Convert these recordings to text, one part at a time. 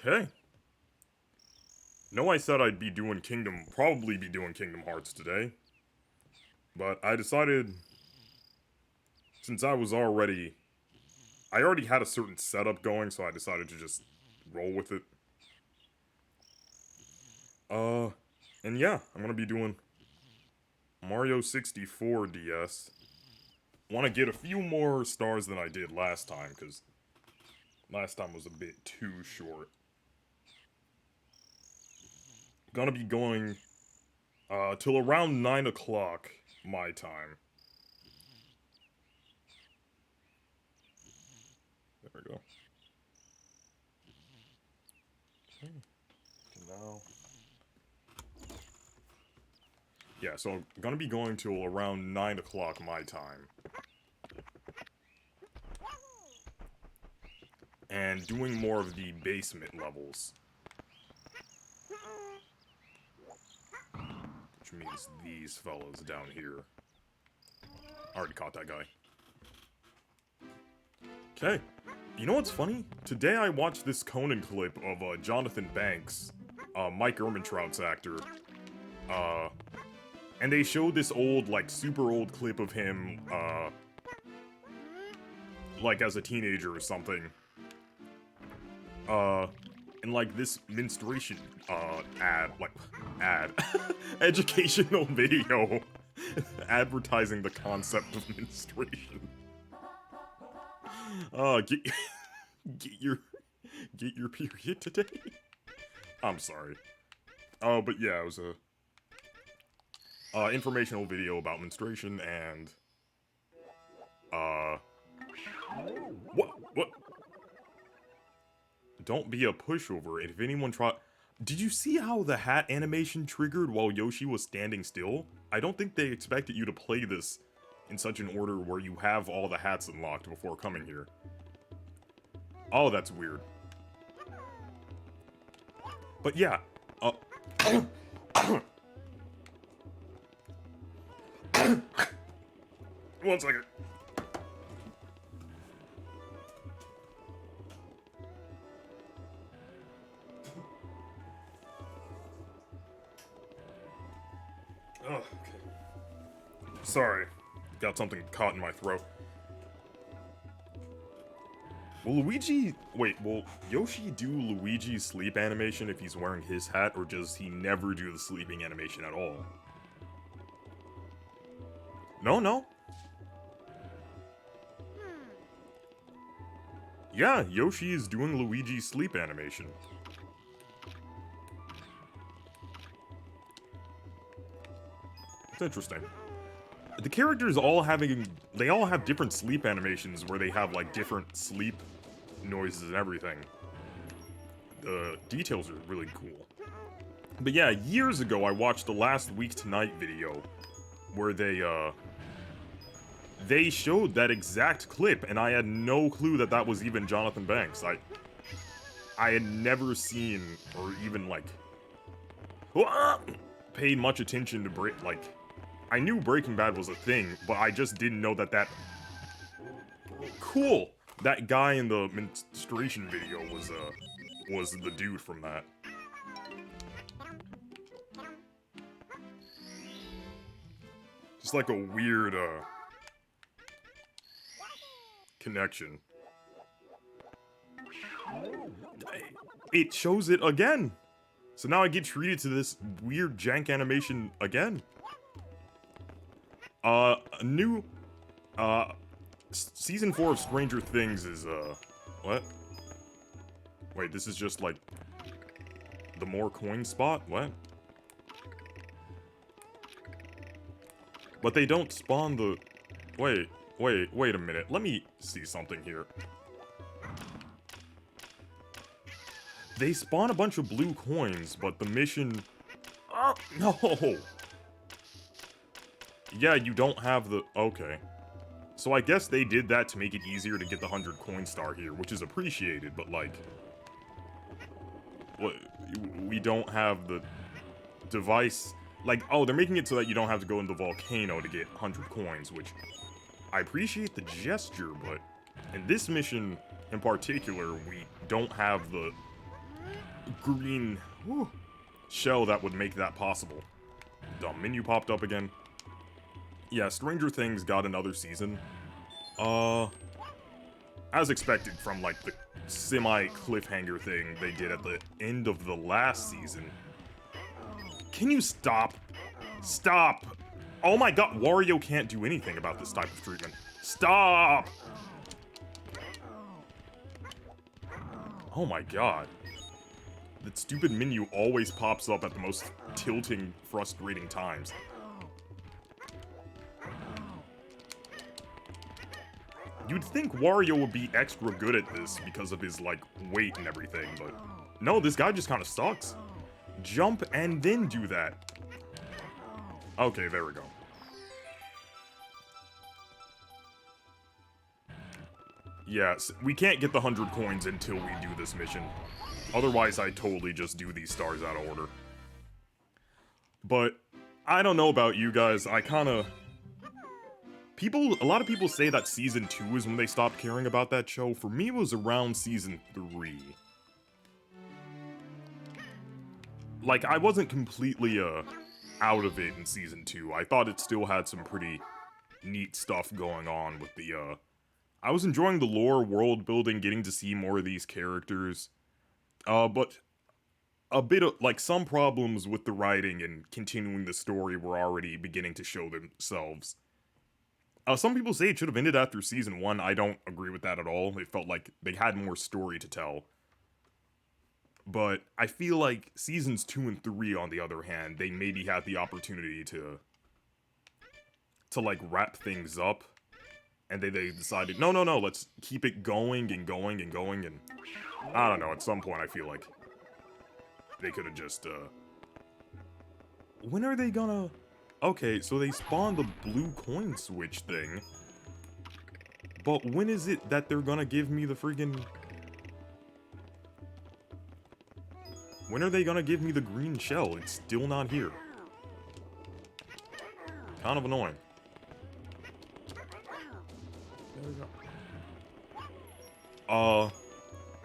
Okay. I said I'd be doing probably be doing Kingdom Hearts today. But I decided, since I already had a certain setup going, so I decided to just roll with it. And yeah, I'm gonna be doing Mario 64 DS. Want to get a few more stars than I did last time, because last time was a bit too short. Gonna be going till around 9 o'clock my time. There we go. Okay. Now. Yeah, so I'm gonna be going till around 9 o'clock my time. And doing more of the basement levels. Which means these fellas down here. I already caught that guy. Okay. You know what's funny? Today I watched this Conan clip of Jonathan Banks, Mike Ehrmantraut's actor. And they showed this old, like, super old clip of him, like, as a teenager or something. In, like, this menstruation, educational video advertising the concept of menstruation. Get, get your, get your period today? I'm sorry. But yeah, it was a, informational video about menstruation and, what? Don't be a pushover. If anyone Did you see how the hat animation triggered while Yoshi was standing still? I don't think they expected you to play this in such an order where you have all the hats unlocked before coming here. Oh, that's weird. But yeah, one second. Oh, okay. Sorry. Got something caught in my throat. Will Yoshi do Luigi's sleep animation if he's wearing his hat, or does he never do the sleeping animation at all? No. Yeah, Yoshi is doing Luigi's sleep animation. It's interesting. The characters they all have different sleep animations where they have, like, different sleep noises and everything. The details are really cool. But yeah, years ago I watched the Last Week Tonight video where they showed that exact clip, and I had no clue that that was even Jonathan Banks. I had never seen, or even, like, paid much attention to I knew Breaking Bad was a thing, but I just didn't know that cool! That guy in the menstruation video was the dude from that. Just like a weird, connection. It shows it again! So now I get treated to this weird jank animation again. Season 4 of Stranger Things is, what? Wait, this is just, like, the more coin spot? What? But they don't spawn the... Wait a minute. Let me see something here. They spawn a bunch of blue coins, but the mission... Oh, no! Yeah, you don't have the... Okay. So I guess they did that to make it easier to get the 100 coin star here, which is appreciated, but, like... We don't have the device... Like, oh, they're making it so that you don't have to go in the volcano to get 100 coins, which... I appreciate the gesture, but... In this mission, in particular, we don't have the green shell that would make that possible. Dumb menu popped up again. Yeah, Stranger Things got another season. As expected from, like, the semi-cliffhanger thing they did at the end of the last season. Can you stop? Stop! Oh my god, Wario can't do anything about this type of treatment. Stop! Oh my god. That stupid menu always pops up at the most tilting, frustrating times. You'd think Wario would be extra good at this because of his, like, weight and everything, but no, this guy just kind of sucks. Jump and then do that. Okay, there we go. Yes, we can't get the 100 coins until we do this mission. Otherwise, I totally just do these stars out of order. But I don't know about you guys, I kinda... a lot of people say that Season 2 is when they stopped caring about that show. For me, it was around Season 3. Like, I wasn't completely, out of it in Season 2. I thought it still had some pretty neat stuff going on with the, I was enjoying the lore, world building, getting to see more of these characters. But a bit of, like, some problems with the writing and continuing the story were already beginning to show themselves. Some people say it should have ended after Season 1. I don't agree with that at all. It felt like they had more story to tell. But I feel like Seasons 2 and 3, on the other hand, they maybe had the opportunity to like, wrap things up. And they decided, no, let's keep it going and going and going, and... I don't know, at some point I feel like they could have just, when are they gonna... Okay, so they spawned the blue coin switch thing. But when is it that they're gonna give me the friggin... When are they gonna give me the green shell? It's still not here. Kind of annoying. There we go.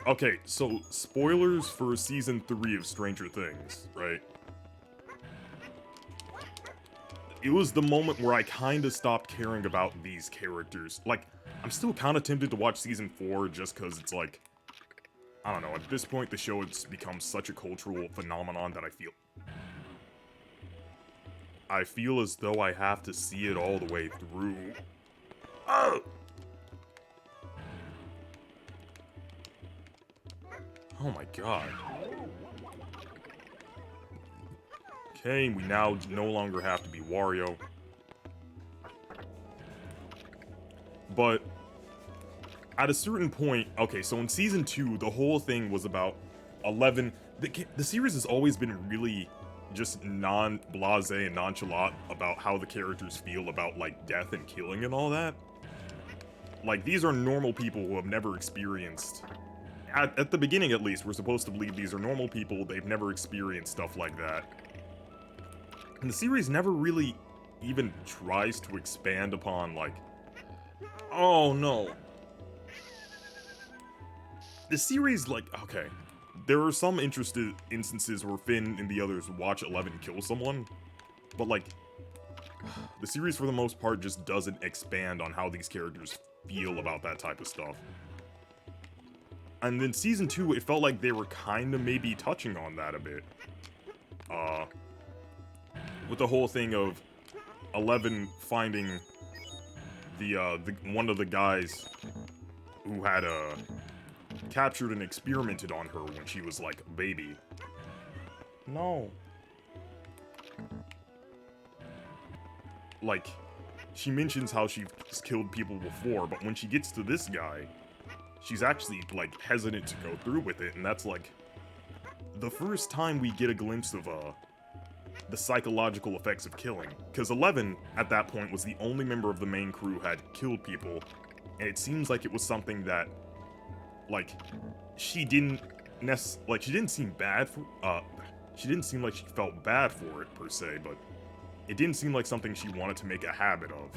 Okay, so spoilers for Season 3 of Stranger Things, right? It was the moment where I kinda stopped caring about these characters. Like, I'm still kinda tempted to watch Season 4 just cause it's like... I don't know, at this point the show has become such a cultural phenomenon that I feel as though I have to see it all the way through. Oh! Oh my god. Okay, we now no longer have to be Wario. But at a certain point, okay, so in Season 2, the whole thing was about 11... The series has always been really just non-blasé and nonchalant about how the characters feel about, like, death and killing and all that. Like, these are normal people who have never experienced... At the beginning, at least, we're supposed to believe these are normal people, they've never experienced stuff like that. And the series never really even tries to expand upon, like... Oh, no. The series, like, okay. There are some instances where Finn and the others watch 11 kill someone, but, like... The series, for the most part, just doesn't expand on how these characters feel about that type of stuff. And then Season 2, it felt like they were kinda maybe touching on that a bit. With the whole thing of 11 finding the one of the guys who had, captured and experimented on her when she was, like, a baby. No. Like, she mentions how she's killed people before, but when she gets to this guy, she's actually, like, hesitant to go through with it, and that's, like, the first time we get a glimpse of, the psychological effects of killing. Because 11, at that point, was the only member of the main crew who had killed people, and it seems like it was something that, like, she didn't she didn't seem bad for, she didn't seem like she felt bad for it, per se, but it didn't seem like something she wanted to make a habit of.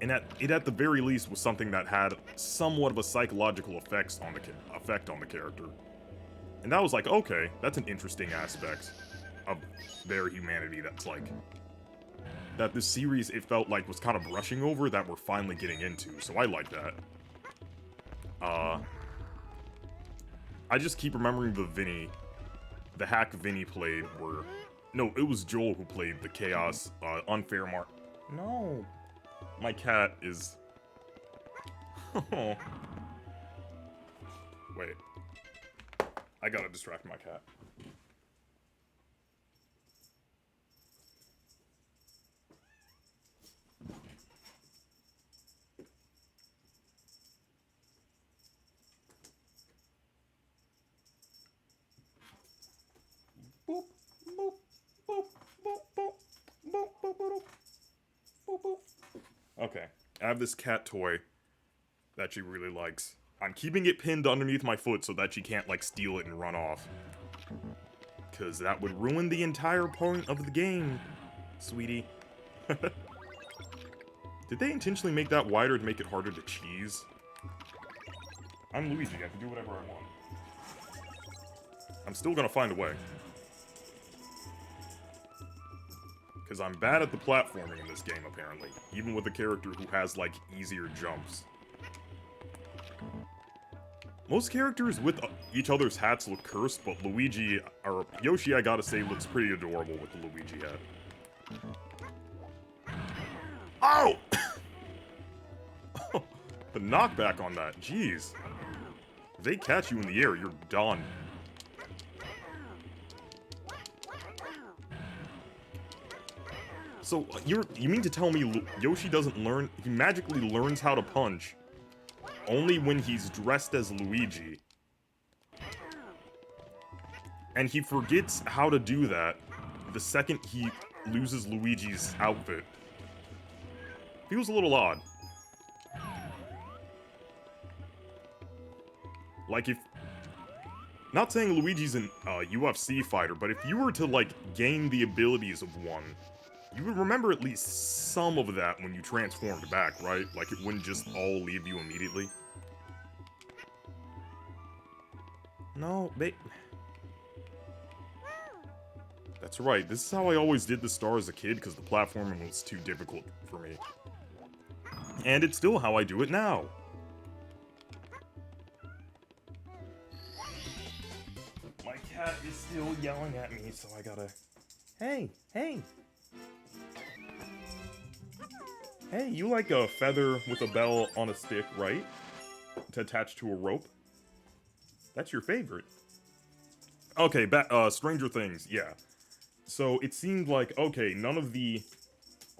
And it at the very least was something that had somewhat of a psychological effect on the character. And that was like, okay, that's an interesting aspect of their humanity that's like, that this series, it felt like, was kind of brushing over that we're finally getting into, so I like that. I just keep remembering the hack Vinny played where, no, it was Joel who played the Chaos, Unfair Mark. No. My cat is... Oh. Wait. I gotta distract my cat. Boop, boop, boop, boop, boop, boop, boop, boop, boop, boop. Okay, I have this cat toy that she really likes. I'm keeping it pinned underneath my foot so that she can't, like, steal it and run off. Because that would ruin the entire point of the game, sweetie. Did they intentionally make that wider to make it harder to cheese? I'm Luigi, I can do whatever I want. I'm still gonna find a way. Because I'm bad at the platforming in this game, apparently. Even with a character who has, like, easier jumps. Most characters with each other's hats look cursed, but Luigi, or Yoshi, I gotta say, looks pretty adorable with the Luigi hat. Oh! The knockback on that, jeez. If they catch you in the air, you're done. So, you mean to tell me Yoshi doesn't learn, he magically learns how to punch only when he's dressed as Luigi. And he forgets how to do that the second he loses Luigi's outfit. Feels a little odd. Like if... Not saying Luigi's an UFC fighter, but if you were to, like, gain the abilities of one, you would remember at least some of that when you transformed back, right? Like, it wouldn't just all leave you immediately. No, That's right, this is how I always did the star as a kid, because the platforming was too difficult for me. And it's still how I do it now. My cat is still yelling at me, so I gotta... Hey, hey! Hey, you like a feather with a bell on a stick, right? To attach to a rope? That's your favorite. Okay, Stranger Things, yeah. So, it seemed like, okay, none of the...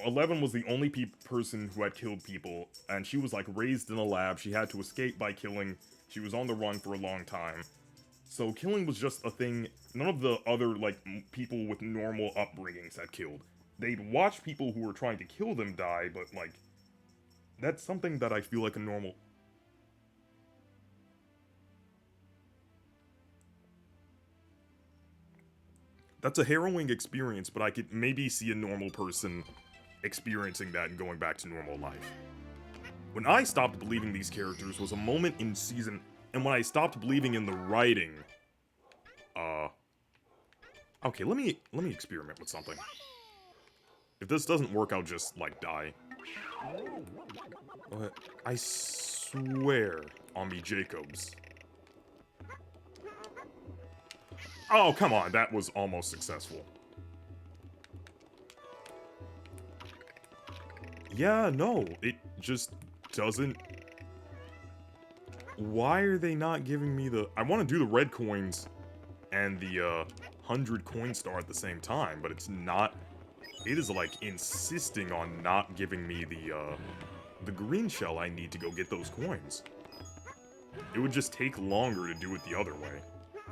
11 was the only person who had killed people, and she was, like, raised in a lab, she had to escape by killing, she was on the run for a long time. So, killing was just a thing none of the other, like, people with normal upbringings had killed. They'd watch people who were trying to kill them die, but, like, that's something that I feel like a normal... That's a harrowing experience, but I could maybe see a normal person experiencing that and going back to normal life. When I stopped believing these characters was a moment in season... And when I stopped believing in the writing... Okay, let me experiment with something. If this doesn't work, I'll just, like, die. I swear on me, Jacobs. Oh, come on, that was almost successful. Yeah, no, it just doesn't... Why are they not giving me the... I want to do the red coins and the 100 coin star at the same time, but it's not... It is, like, insisting on not giving me the green shell I need to go get those coins. It would just take longer to do it the other way,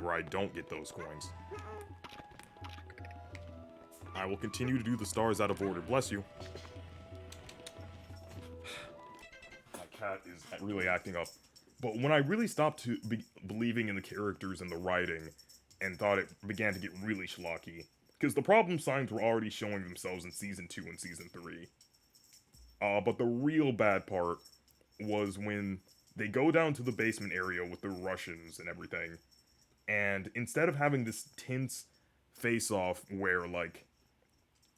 where I don't get those coins. I will continue to do the stars out of order. Bless you. My cat is really acting up. But when I really stopped believing in the characters and the writing, and thought it began to get really schlocky, because the problem signs were already showing themselves in Season 2 and Season 3. But the real bad part was when they go down to the basement area with the Russians and everything, and instead of having this tense face-off where like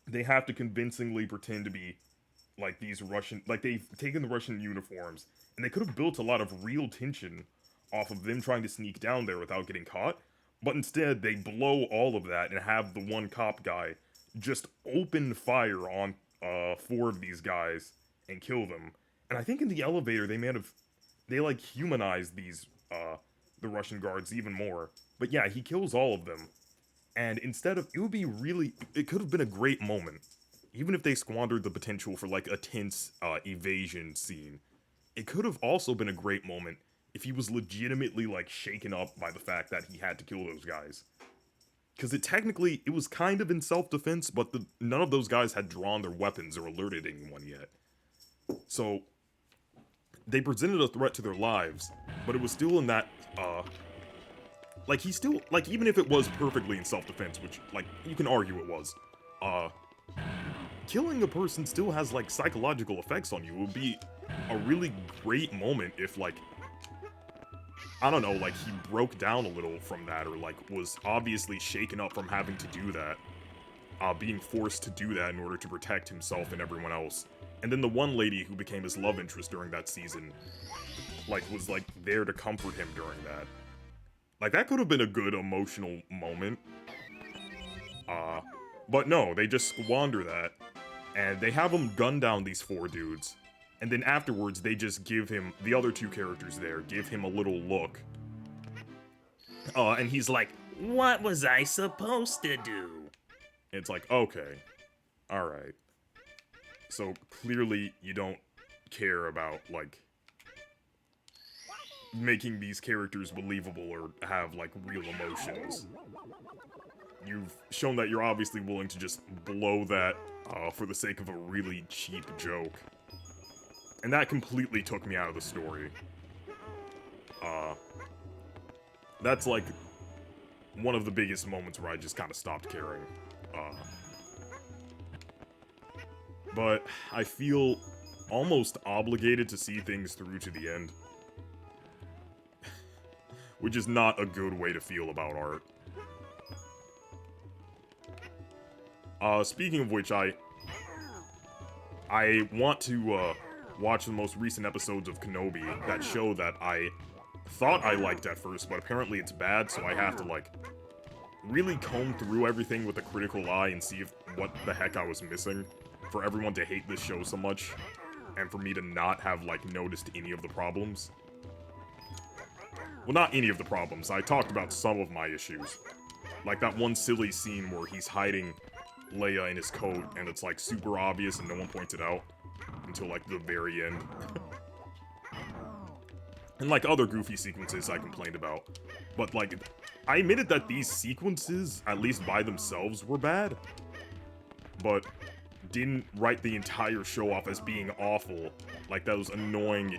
they have to convincingly pretend to be like these Russian, like they've taken the Russian uniforms, and they could have built a lot of real tension off of them trying to sneak down there without getting caught, but instead they blow all of that and have the one cop guy just open fire on four of these guys and kill them. And I think in the elevator they like humanized these the Russian guards even more. But yeah, he kills all of them. And instead of, it could have been a great moment, even if they squandered the potential for like a tense evasion scene. It could have also been a great moment if he was legitimately like shaken up by the fact that he had to kill those guys. Because it was kind of in self-defense, but none of those guys had drawn their weapons or alerted anyone yet. So they presented a threat to their lives, but it was still in that like he still, like, even if it was perfectly in self-defense, which like you can argue it was, killing a person still has like psychological effects on you. It would be a really great moment if like, I don't know, like he broke down a little from that, or like was obviously shaken up from having to do that, being forced to do that in order to protect himself and everyone else. And then the one lady who became his love interest during that season, like, was like there to comfort him during that. Like, that could have been a good emotional moment. But no, they just squander that, and they have him gun down these four dudes, and then afterwards they just give him, the other two characters there, give him a little look. And he's like, "What was I supposed to do?" It's like, okay, alright. So clearly you don't care about, like, making these characters believable or have, like, real emotions. You've shown that you're obviously willing to just blow that for the sake of a really cheap joke. And that completely took me out of the story. That's, like, one of the biggest moments where I just kind of stopped caring. But I feel almost obligated to see things through to the end. Which is not a good way to feel about art. Speaking of which, I want to, watch the most recent episodes of Kenobi, that show that I thought I liked at first, but apparently it's bad, so I have to, like, really comb through everything with a critical eye and see what the heck I was missing for everyone to hate this show so much, and for me to not have, like, noticed any of the problems. Well, not any of the problems. I talked about some of my issues. Like that one silly scene where he's hiding Leia in his coat, and it's, like, super obvious and no one points it out until, like, the very end. And, like, other goofy sequences I complained about. But, like, I admitted that these sequences, at least by themselves, were bad. But didn't write the entire show off as being awful. Like those annoying,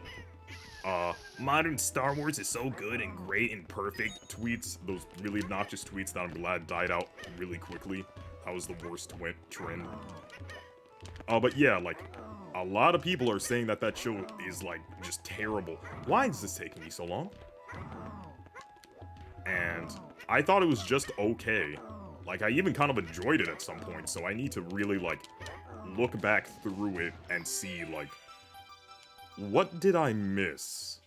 modern Star Wars is so good and great and perfect tweets. Those really obnoxious tweets that I'm glad died out really quickly. That was the worst trend. But yeah, like, a lot of people are saying that that show is, like, just terrible. Why is this taking me so long? And I thought it was just okay. Like, I even kind of enjoyed it at some point, so I need to really, like, look back through it and see, like, what did I miss?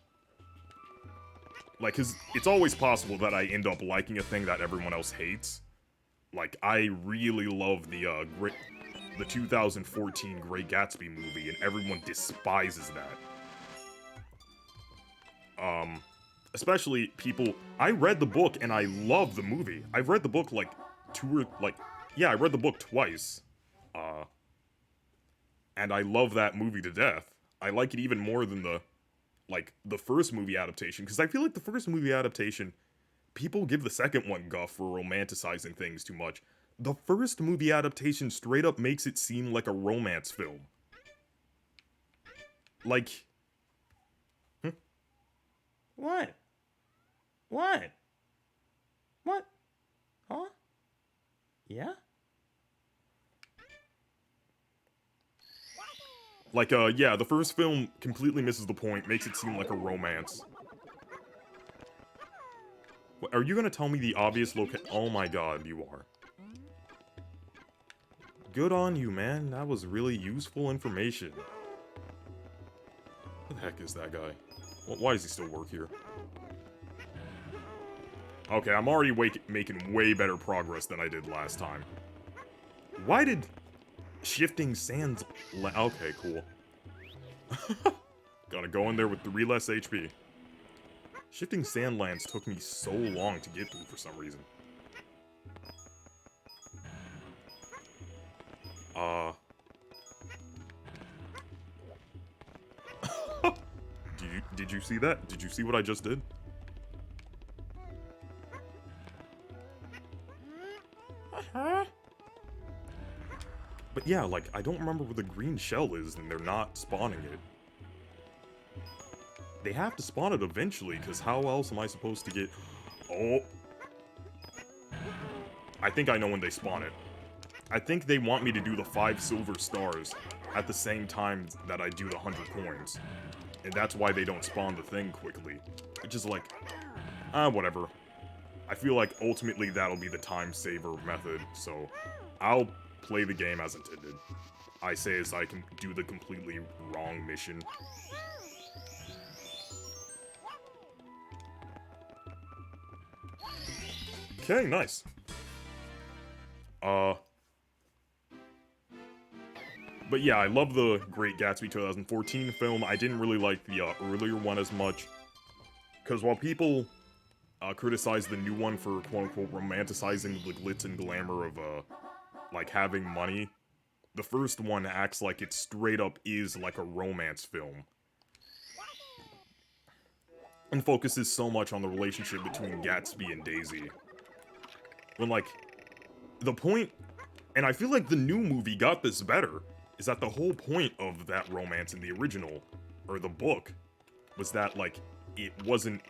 Like, 'cause it's always possible that I end up liking a thing that everyone else hates. Like, I really love the 2014 Great Gatsby movie, and everyone despises that. Especially people... I read the book, and I love the movie. I've read the book, like, I read the book twice. And I love that movie to death. I like it even more than the first movie adaptation, because I feel like the first movie adaptation, people give the second one guff for romanticizing things too much. The first movie adaptation straight up makes it seem like a romance film. Like... What? What? What? Huh? Yeah? Like, yeah, the first film completely misses the point, makes it seem like a romance. Are you gonna tell me the obvious Oh my god, you are. Good on you, man. That was really useful information. Who the heck is that guy? Why does he still work here? Okay, I'm already making way better progress than I did last time. Why did shifting sands... Okay, cool. Gotta go in there with 3 less HP. Shifting Sandlands took me so long to get through for some reason. Did you see that? Did you see what I just did? But yeah, like, I don't remember where the green shell is, and they're not spawning it. They have to spawn it eventually, because how else am I supposed to get... Oh! I think I know when they spawn it. I think they want me to do the 5 silver stars at the same time that I do the 100 coins. And that's why they don't spawn the thing quickly. Which is like... whatever. I feel like ultimately that'll be the time saver method, so... I'll play the game as intended. I say as I can do the completely wrong mission. Okay, nice. But yeah, I love the Great Gatsby 2014 film. I didn't really like the earlier one as much. Because while people criticize the new one for quote-unquote romanticizing the glitz and glamour of, like, having money, the first one acts like it straight up is like a romance film. And focuses so much on the relationship between Gatsby and Daisy. When, like, the point... And I feel like the new movie got this better. Is that the whole point of that romance in the original, or the book, was that, like, it wasn't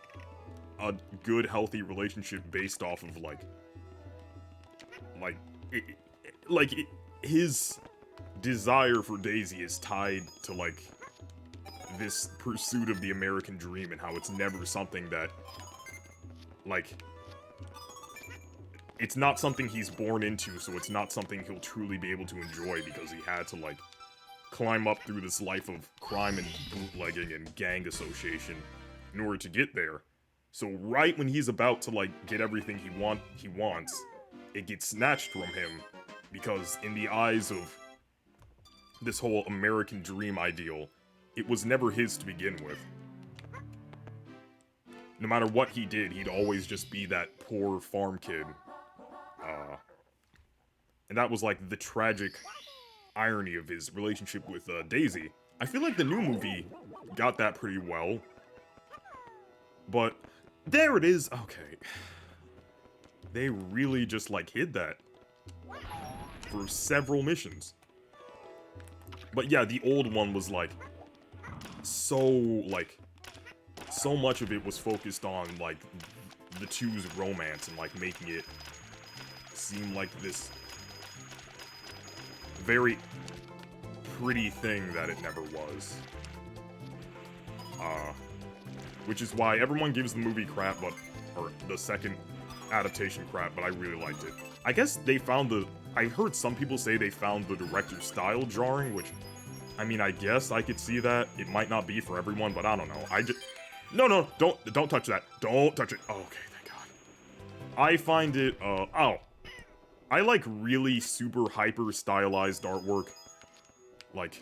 a good, healthy relationship based off of, his desire for Daisy is tied to, like, this pursuit of the American dream and how it's never something that, like... It's not something he's born into, so it's not something he'll truly be able to enjoy because he had to, like, climb up through this life of crime and bootlegging and gang association in order to get there. So right when he's about to, like, get everything he wants, it gets snatched from him because in the eyes of this whole American dream ideal, it was never his to begin with. No matter what he did, he'd always just be that poor farm kid. And that was, like, the tragic irony of his relationship with, Daisy. I feel like the new movie got that pretty well. But, there it is. Okay. They really just, like, hid that. For several missions. But yeah, the old one was, like, so much of it was focused on, like, the two's romance and, like, making it seem like this very pretty thing that it never was. Which is why everyone gives the movie crap, or the second adaptation crap, but I really liked it. I guess they found I heard some people say they found the director's style jarring, which, I mean, I guess I could see that. It might not be for everyone, but I don't know. No, don't touch that. Don't touch it. Oh, okay, thank God. I find it, I like really super hyper stylized artwork. Like,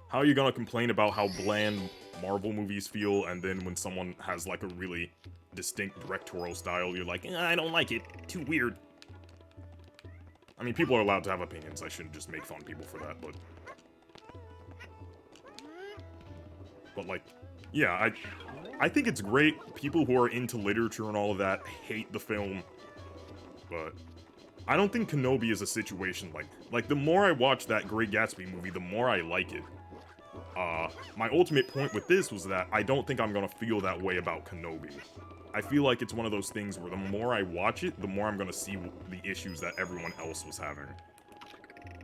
how are you gonna complain about how bland Marvel movies feel, and then when someone has like a really distinct directorial style, you're like, I don't like it, too weird. I mean, people are allowed to have opinions, I shouldn't just make fun of people for that, but like, yeah, I think it's great. People who are into literature and all of that hate the film, but I don't think Kenobi is a situation like the more I watch that Great Gatsby movie, the more I like it. My ultimate point with this was that I don't think I'm gonna feel that way about Kenobi. I feel like it's one of those things where the more I watch it, the more I'm gonna see the issues that everyone else was having.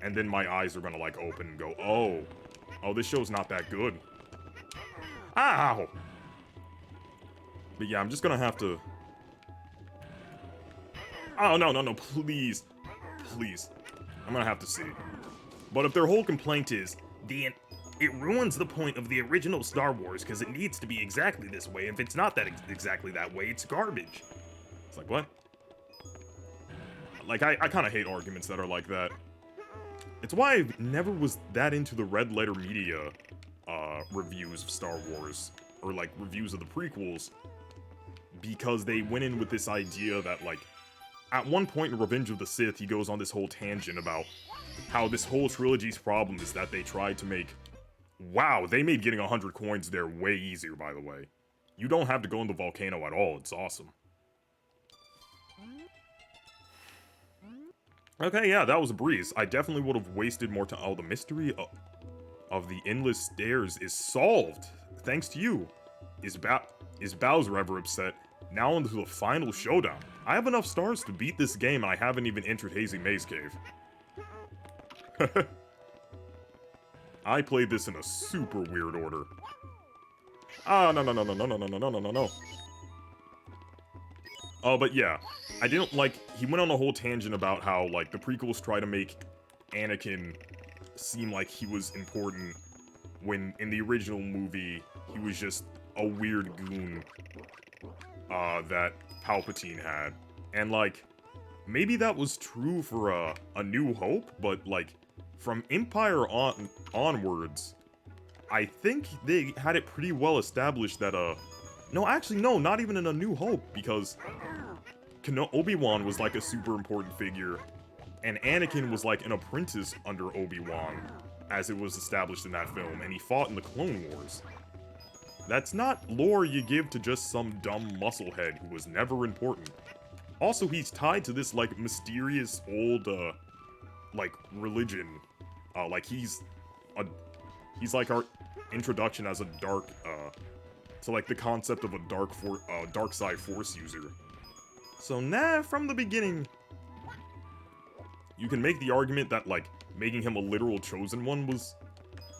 And then my eyes are gonna, like, open and go, oh, this show's not that good. Ow! But yeah, I'm just gonna have to... Oh, no, please. Please. I'm gonna have to see. But if their whole complaint is, it ruins the point of the original Star Wars because it needs to be exactly this way. If it's not that exactly that way, it's garbage. It's like, what? Like, I kind of hate arguments that are like that. It's why I never was that into the Red Letter Media reviews of Star Wars, or like reviews of the prequels, because they went in with this idea that, like, at one point in Revenge of the Sith, he goes on this whole tangent about how this whole trilogy's problem is that they tried to make... Wow, they made getting 100 coins there way easier, by the way. You don't have to go in the volcano at all, it's awesome. Okay, yeah, that was a breeze. I definitely would have wasted more time. Oh, the mystery of the endless stairs is solved, thanks to you. Is Bowser ever upset? Now into the final showdown. I have enough stars to beat this game, and I haven't even entered Hazy Maze Cave. I played this in a super weird order. Ah, no. Oh, but yeah, I didn't like, he went on a whole tangent about how, like, the prequels try to make Anakin seem like he was important, when in the original movie, he was just a weird goon, that Palpatine had. And, like, maybe that was true for, A New Hope, but, like, from Empire onwards, I think they had it pretty well established that, no, actually, no, not even in A New Hope, because Obi-Wan was, like, a super important figure, and Anakin was, like, an apprentice under Obi-Wan, as it was established in that film, and he fought in the Clone Wars. That's not lore you give to just some dumb musclehead who was never important. Also, he's tied to this, like, mysterious old, like, religion. Like, he's like our introduction as a dark, to, like, the concept of a dark side force user. So, nah, from the beginning, you can make the argument that, like, making him a literal Chosen One was...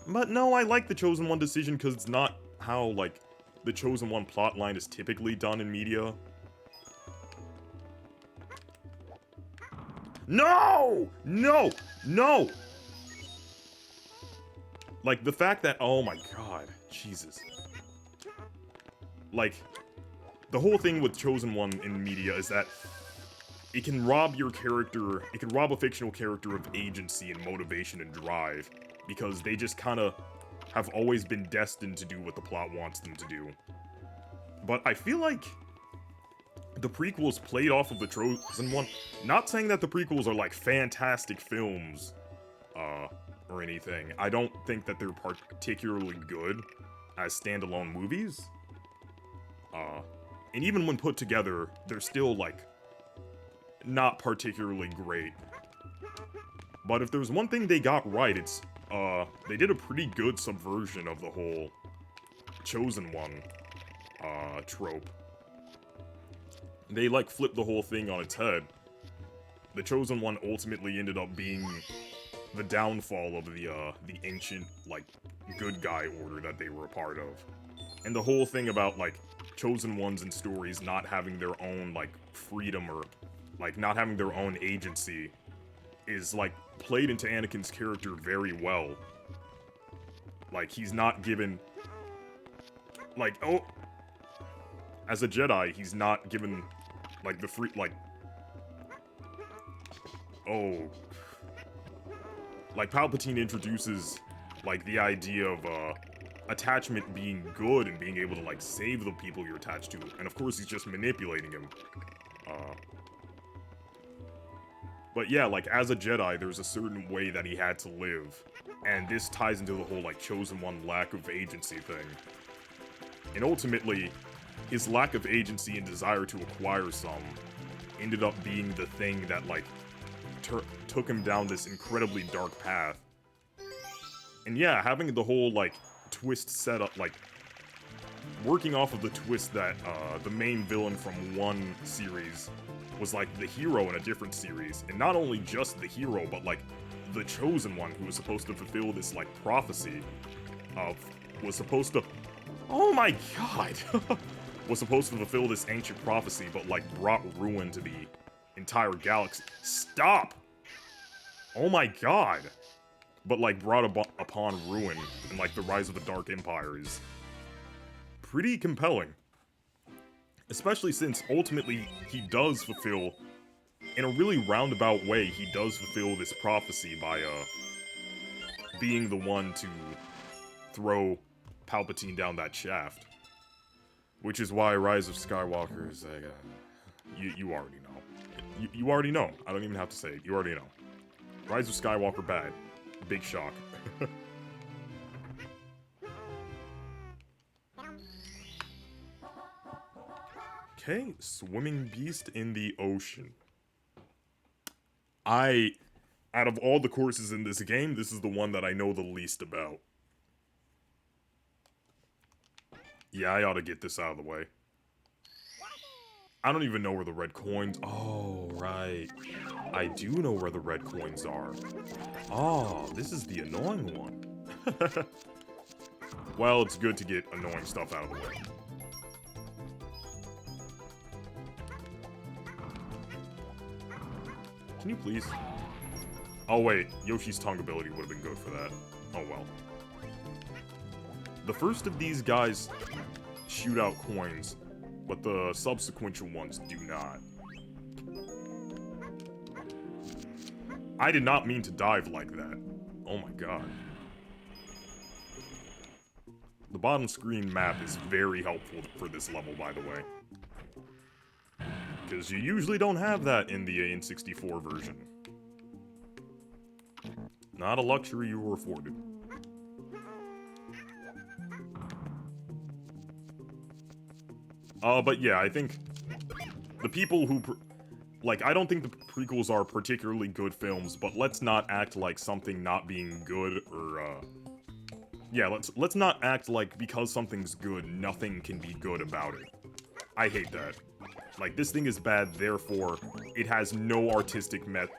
But no, I like the Chosen One decision because it's not how, like, the Chosen One plotline is typically done in media. No! No! No! Like, the fact that... Oh my god. Jesus. Like, the whole thing with Chosen One in media is that it can rob your character... It can rob a fictional character of agency and motivation and drive. Because they just kind of have always been destined to do what the plot wants them to do. But I feel like the prequels played off of the Chosen One. Not saying that the prequels are, like, fantastic films, or anything. I don't think that they're particularly good as standalone movies. And even when put together, they're still, like, not particularly great. But if there's one thing they got right, it's, they did a pretty good subversion of the whole Chosen One, trope. They, like, flipped the whole thing on its head. The Chosen One ultimately ended up being the downfall of the ancient, like, good guy order that they were a part of. And the whole thing about, like, Chosen Ones in stories not having their own, like, freedom or, like, not having their own agency is, like, played into Anakin's character very well. Like, he's not given, like, oh, as a Jedi, he's not given, like, the free, like, oh, like, Palpatine introduces, like, the idea of, attachment being good and being able to, like, save the people you're attached to, and of course he's just manipulating him. But yeah, like, as a Jedi, there's a certain way that he had to live, and this ties into the whole, like, Chosen One lack of agency thing. And ultimately, his lack of agency and desire to acquire some ended up being the thing that, like, took him down this incredibly dark path. And yeah, having the whole, like, twist set up, like, working off of the twist that, the main villain from one series was, like, the hero in a different series. And not only just the hero, but, like, the chosen one who was supposed to fulfill this, like, prophecy of, was supposed to, oh my god, was supposed to fulfill this ancient prophecy, but, like, brought ruin to the entire galaxy. Stop! Oh my god! But, like, brought upon ruin, and, like, the rise of the Dark Empire is pretty compelling. Especially since, ultimately, he does fulfill, in a really roundabout way, he does fulfill this prophecy by, being the one to throw Palpatine down that shaft. Which is why Rise of Skywalker is, like, you already know. You already know. I don't even have to say it. You already know. Rise of Skywalker bad. Big shock. Okay, swimming beast in the ocean. Out of all the courses in this game, this is the one that I know the least about. Yeah, I ought to get this out of the way. I don't even know where the red coins... Oh, right. I do know where the red coins are. Oh, this is the annoying one. Well, it's good to get annoying stuff out of the way. Can you please? Oh wait, Yoshi's tongue ability would have been good for that. Oh well. The first of these guys shoot out coins, but the subsequent ones do not. I did not mean to dive like that. Oh my god. The bottom screen map is very helpful for this level, by the way. Because you usually don't have that in the N64 version. Not a luxury you were afforded. But yeah, I think the people who... Like, I don't think the prequels are particularly good films, but let's not act like something not being good, or, yeah, let's not act like because something's good, nothing can be good about it. I hate that. Like, this thing is bad, therefore, it has no artistic merit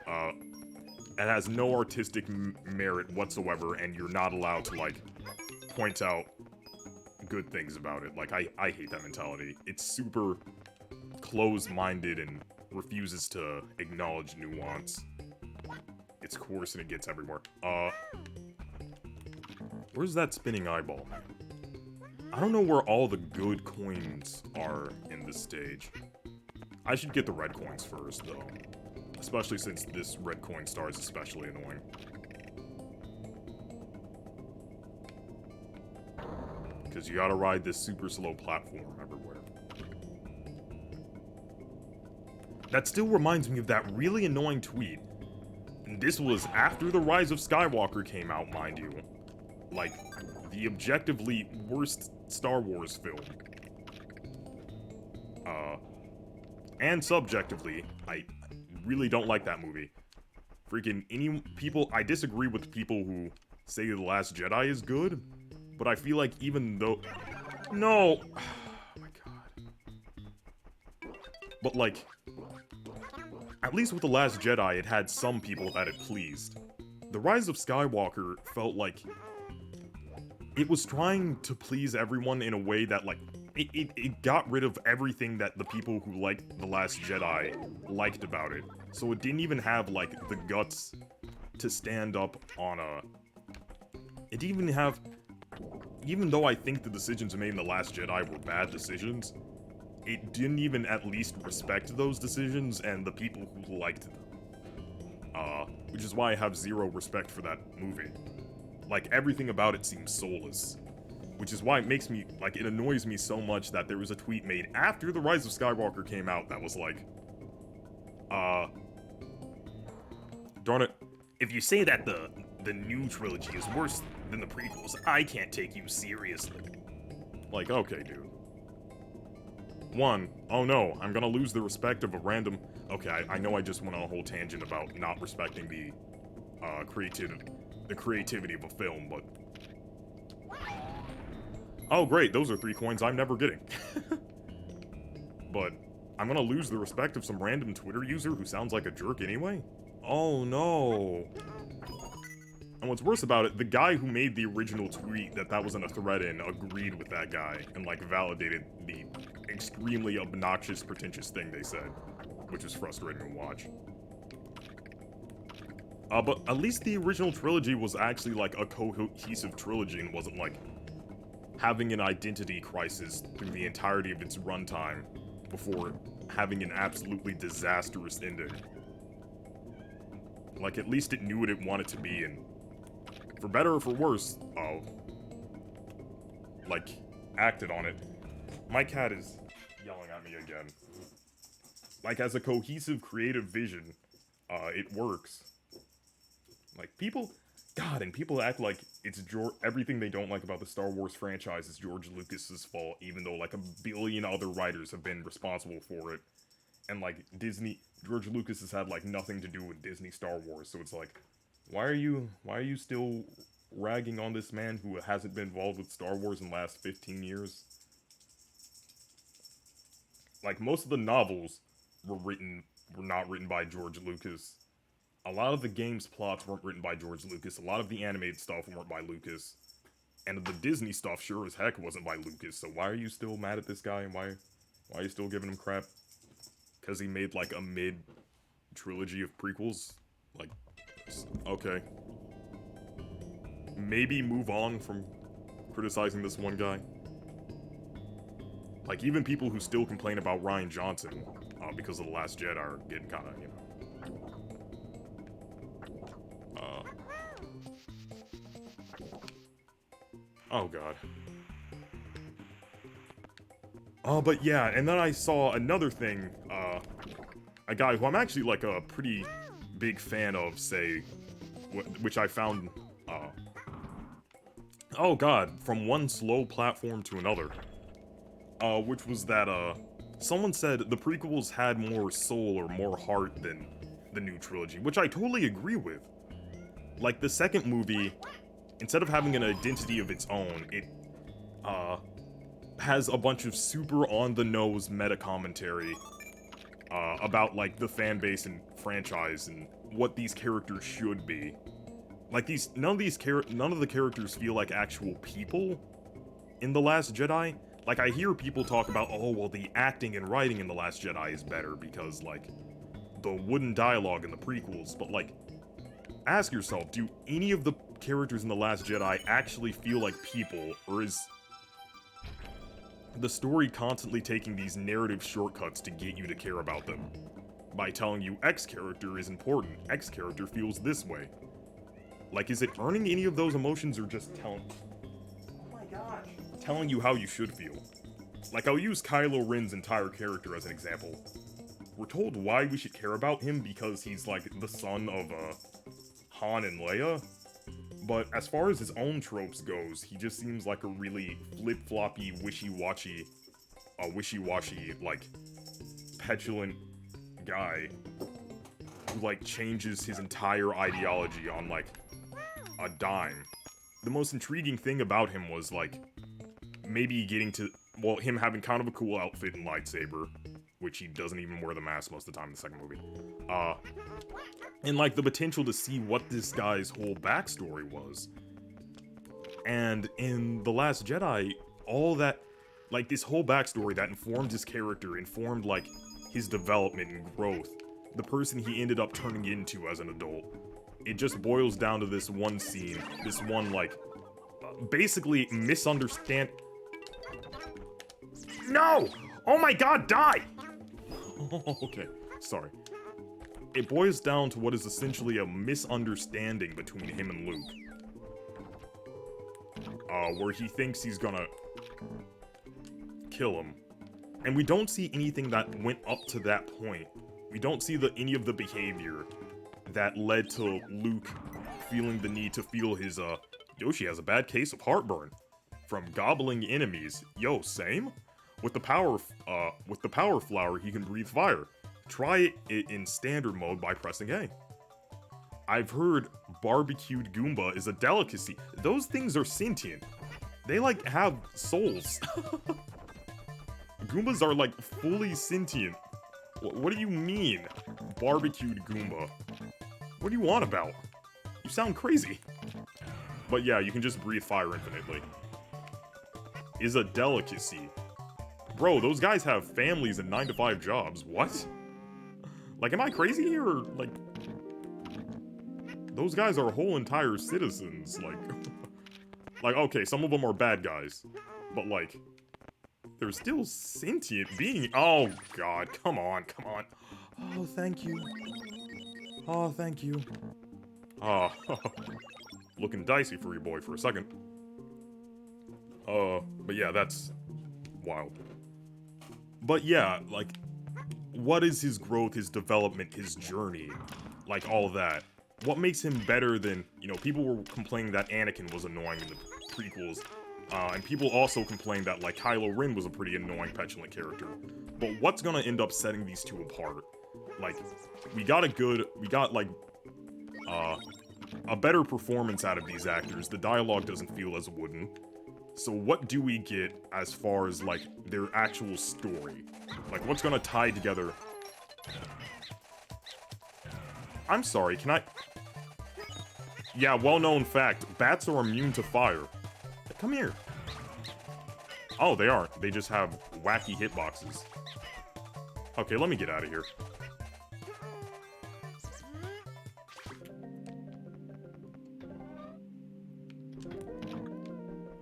whatsoever, and you're not allowed to, like, point out good things about it. Like, I hate that mentality. It's super closed-minded and refuses to acknowledge nuance. It's coarse and it gets everywhere. Where's that spinning eyeball? I don't know where all the good coins are in this stage. I should get the red coins first, though. Especially since this red coin star is especially annoying. Because you gotta ride this super slow platform everywhere. That still reminds me of that really annoying tweet. And this was after The Rise of Skywalker came out, mind you. Like, the objectively worst Star Wars film. And subjectively, I really don't like that movie. Freaking I disagree with people who say The Last Jedi is good, but I feel like even though... No! Oh my god. But like, at least with The Last Jedi, it had some people that it pleased. The Rise of Skywalker felt like it was trying to please everyone in a way that, like, it got rid of everything that the people who liked The Last Jedi liked about it. So it didn't even have, like, the guts to stand up on a... It didn't even have... Even though I think the decisions made in The Last Jedi were bad decisions, it didn't even at least respect those decisions and the people who liked them. Which is why I have zero respect for that movie. Like, everything about it seems soulless. Which is why it makes me, like, it annoys me so much that there was a tweet made after The Rise of Skywalker came out that was like, darn it, if you say that the new trilogy is worse than the prequels, I can't take you seriously. Like, okay, dude. One, oh no, I'm gonna lose the respect of a random... Okay, I know I just went on a whole tangent about not respecting the creativity of a film, but... Oh great, those are 3 coins I'm never getting. But I'm gonna lose the respect of some random Twitter user who sounds like a jerk anyway? Oh no. And what's worse about it, the guy who made the original tweet that wasn't a threat in agreed with that guy and, like, validated the extremely obnoxious, pretentious thing they said, which is frustrating to watch. But at least the original trilogy was actually, like, a cohesive trilogy and wasn't, like, having an identity crisis through the entirety of its runtime before having an absolutely disastrous ending. Like, at least it knew what it wanted to be, and for better or for worse, like, acted on it. My cat is yelling at me again. Like, as a cohesive, creative vision, it works. Like, people act like it's everything they don't like about the Star Wars franchise is George Lucas's fault, even though, like, a billion other writers have been responsible for it. And, like, George Lucas has had, like, nothing to do with Disney Star Wars, so it's like, why are you still ragging on this man who hasn't been involved with Star Wars in the last 15 years? Like, most of the novels were not written by George Lucas. A lot of the game's plots weren't written by George Lucas. A lot of the animated stuff weren't by Lucas. And the Disney stuff sure as heck wasn't by Lucas, so why are you still mad at this guy, and why are you still giving him crap? Because he made, like, a mid-trilogy of prequels? Like, okay. Maybe move on from criticizing this one guy. Like, even people who still complain about Rian Johnson, because of The Last Jedi are getting kinda, you know. Oh god. Oh, but yeah, and then I saw another thing, a guy who I'm actually, like, a pretty big fan of say, which I found, oh god, from one slow platform to another. Which was that, someone said the prequels had more soul or more heart than the new trilogy, which I totally agree with. Like, the second movie, instead of having an identity of its own, it, has a bunch of super on-the-nose meta-commentary, about, like, the fanbase and franchise and what these characters should be. Like, none of the characters feel like actual people in The Last Jedi. Like, I hear people talk about, oh, well, the acting and writing in The Last Jedi is better because, like, the wooden dialogue in the prequels, but, like, ask yourself, do any of the characters in The Last Jedi actually feel like people, or is the story constantly taking these narrative shortcuts to get you to care about them? By telling you X character is important, X character feels this way. Like, is it earning any of those emotions or just telling you how you should feel? Like, I'll use Kylo Ren's entire character as an example. We're told why we should care about him because he's, like, the son of, Han and Leia. But as far as his own tropes goes, he just seems like a really flip-floppy, wishy-washy, like, petulant guy who, like, changes his entire ideology on, like, a dime. The most intriguing thing about him was, like, maybe getting to, well, him having kind of a cool outfit and lightsaber, which he doesn't even wear the mask most of the time in the second movie. And, like, the potential to see what this guy's whole backstory was. And in The Last Jedi, all that, like, this whole backstory that informed his character, informed, like, his development and growth, the person he ended up turning into as an adult. It just boils down to this one scene, this one, like, basically misunderstand. No! Oh my god, die! Okay, sorry. It boils down to what is essentially a misunderstanding between him and Luke. Where he thinks he's gonna kill him. And we don't see anything that went up to that point. We don't see any of the behavior that led to Luke feeling the need to feel his, Yoshi has a bad case of heartburn from gobbling enemies. Yo, same? With the power flower, he can breathe fire. Try it in standard mode by pressing A. I've heard barbecued Goomba is a delicacy. Those things are sentient. They, like, have souls. Goombas are, like, fully sentient. What do you mean, barbecued Goomba? What do you want about? You sound crazy. But yeah, you can just breathe fire infinitely. Is a delicacy. Bro, those guys have families and 9-to-5 jobs. What? Like, am I crazy here, or, like... Those guys are whole entire citizens, like... like, okay, some of them are bad guys. But, like... They're still sentient being. Oh, God, come on, come on. Oh, thank you. Oh, thank you. Oh, looking dicey for you, boy, for a second. But yeah, that's wild. But yeah, like, what is his growth, his development, his journey? Like, all that. What makes him better than, you know, people were complaining that Anakin was annoying in the prequels. And people also complained that, like, Kylo Ren was a pretty annoying, petulant character. But what's gonna end up setting these two apart? Like, we got, like, a better performance out of these actors. The dialogue doesn't feel as wooden. So what do we get as far as, like, their actual story? Like, what's gonna tie together... I'm sorry, can I... Yeah, well-known fact, bats are immune to fire. Come here. Oh, they aren't. They just have wacky hitboxes. Okay, let me get out of here.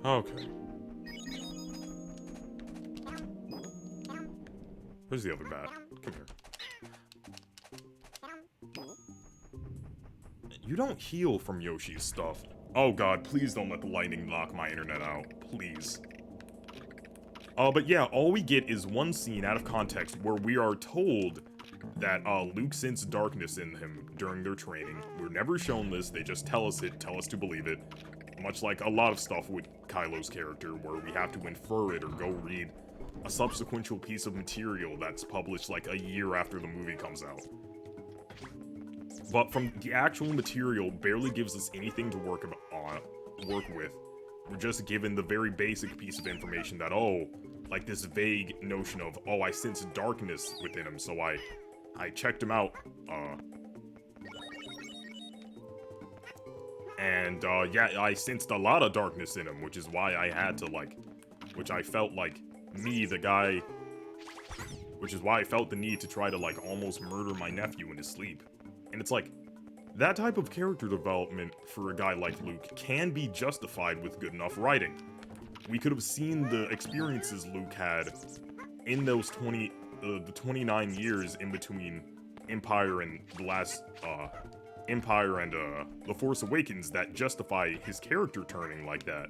Okay. Where's the other bat? Come here. You don't heal from Yoshi's stuff. Oh god, please don't let the lightning knock my internet out. Please. But yeah, all we get is one scene out of context where we are told that Luke sensed darkness in him during their training. We're never shown this, they just tell us it, tell us to believe it. Much like a lot of stuff with Kylo's character, where we have to infer it or go read a subsequent piece of material that's published like a year after the movie comes out. But from the actual material barely gives us anything to work with. We're just given the very basic piece of information that, oh, like this vague notion of, oh, I sense darkness within him, so I checked him out, and, yeah, I sensed a lot of darkness in him, which is why I had to, like, which I felt like me, the guy, which is why I felt the need to try to, like, almost murder my nephew in his sleep. And it's like, that type of character development for a guy like Luke can be justified with good enough writing. We could have seen the experiences Luke had in those 29 years in between Empire and the last, Empire and, The Force Awakens that justify his character turning like that.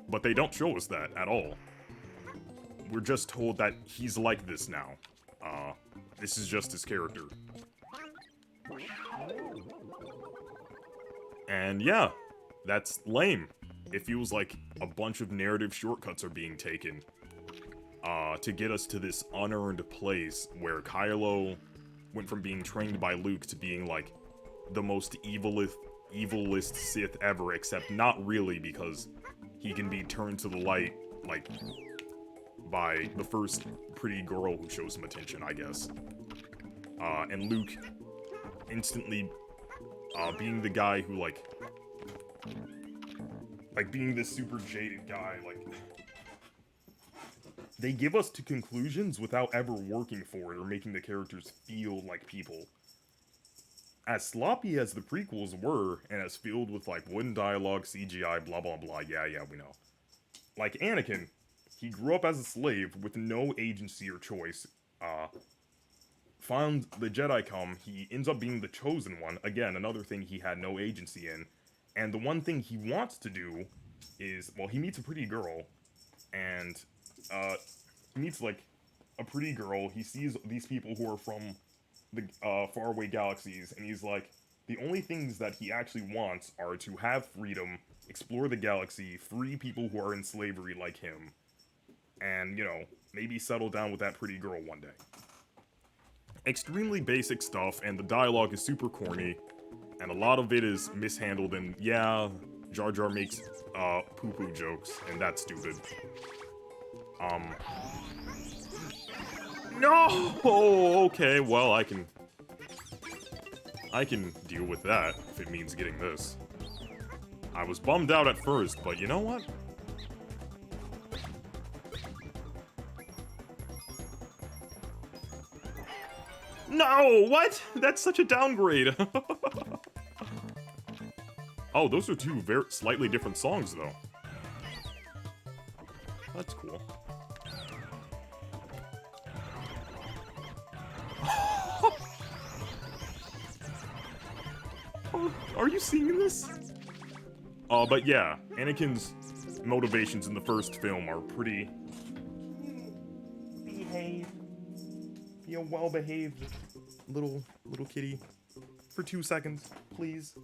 But they don't show us that at all. We're just told that he's like this now. This is just his character. And yeah, that's lame. It feels like a bunch of narrative shortcuts are being taken to get us to this unearned place where Kylo went from being trained by Luke to being like the most evilest Sith ever, except not really, because he can be turned to the light, like, by the first pretty girl who shows him attention, I guess. And Luke instantly being the guy who, like, being this super jaded guy, like, they give us to conclusions without ever working for it or making the characters feel like people. As sloppy as the prequels were, and as filled with, like, wooden dialogue, CGI, blah blah blah, yeah, we know. Like, Anakin, he grew up as a slave with no agency or choice, found the Jedi come, he ends up being the chosen one, again, another thing he had no agency in, and the one thing he wants to do is, well, he meets a pretty girl, and, he meets, like, a pretty girl, he sees these people who are from the, faraway galaxies, and he's like, the only things that he actually wants are to have freedom, explore the galaxy, free people who are in slavery like him, and, you know, maybe settle down with that pretty girl one day. Extremely basic stuff, and the dialogue is super corny, and a lot of it is mishandled, and yeah, Jar Jar makes, poo-poo jokes, and that's stupid. No! Oh, okay, well, I can deal with that, if it means getting this. I was bummed out at first, but you know what? No! What? That's such a downgrade! Oh, those are two very slightly different songs, though. That's cool. Oh, are you seeing this? But yeah, Anakin's motivations in the first film are pretty... Behave. Be a well-behaved little kitty. For 2 seconds, please.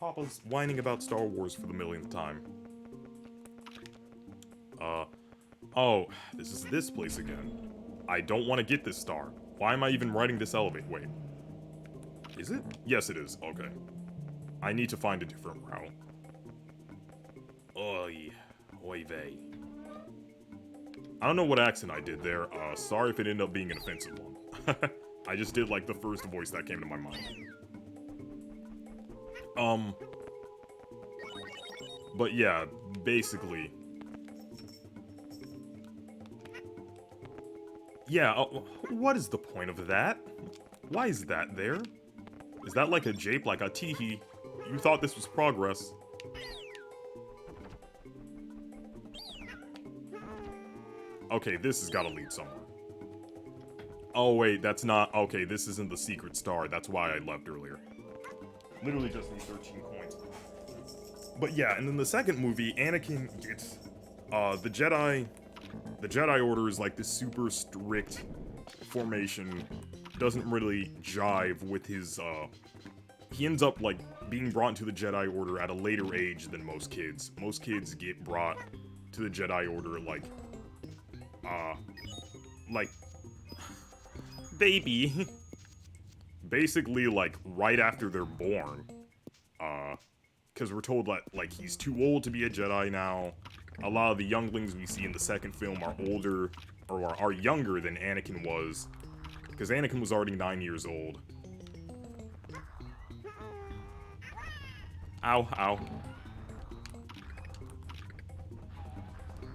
Papa's whining about Star Wars for the millionth time. Oh, this is this place again. I don't want to get this star. Why am I even riding this elevator? Wait. Is it? Yes, it is. Okay. I need to find a different route. Oy. Oy vey. I don't know what accent I did there. Sorry if it ended up being an offensive one. I just did, like, the first voice that came to my mind. But yeah, basically... Yeah, what is the point of that? Why is that there? Is that like a jape, like a teehee? You thought this was progress. Okay, this has gotta lead somewhere. Oh wait, that's not... Okay, this isn't the secret star, that's why I left earlier. Literally just need 13 coins. But yeah, and in the second movie, Anakin gets... The Jedi Order is like this super strict formation. Doesn't really jive with his, He ends up, like, being brought into the Jedi Order at a later age than most kids. Most kids get brought to the Jedi Order, like... Baby. Basically, like, right after they're born. Because we're told that, like, he's too old to be a Jedi now. A lot of the younglings we see in the second film are older, or are younger than Anakin was. Because Anakin was already 9 years old. Ow, ow.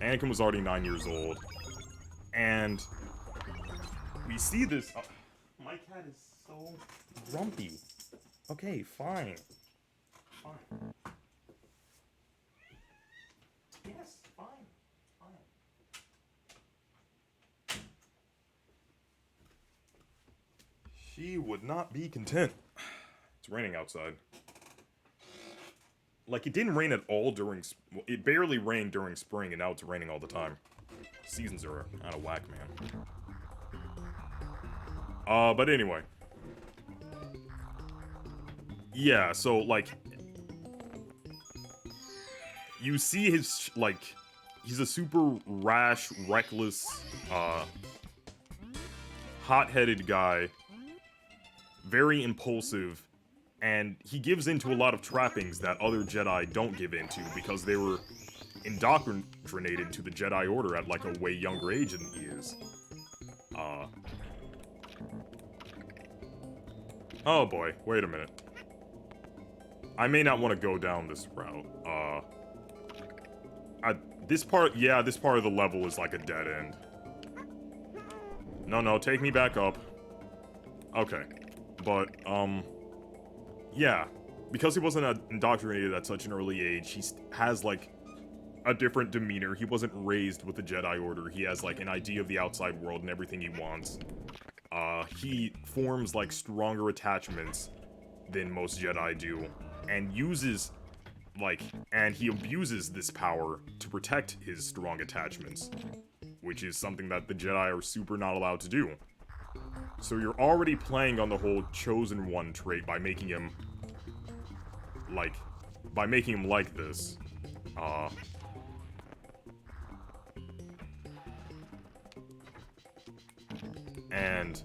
Anakin was already 9 years old. And we see this... my cat is so grumpy. Okay, fine. Fine. Yes, fine. Fine. She would not be content. It's raining outside. Like, it didn't rain at all during... Well, it barely rained during spring, and now it's raining all the time. Seasons are out of whack, man. But anyway. Yeah, so, like... You see his, like... He's a super rash, reckless, hot-headed guy. Very impulsive. And he gives into a lot of trappings that other Jedi don't give into because they were indoctrinated to the Jedi Order at, like, a way younger age than he is. Oh boy, wait a minute. I may not want to go down this route. This part of the level is like a dead end. No, take me back up. Okay. But, yeah. Because he wasn't indoctrinated at such an early age, he has, like, a different demeanor. He wasn't raised with the Jedi Order. He has, like, an idea of the outside world and everything he wants. He forms, like, stronger attachments than most Jedi do, and uses, like, and he abuses this power to protect his strong attachments, which is something that the Jedi are super not allowed to do. So you're already playing on the whole Chosen One trait by making him, like this. And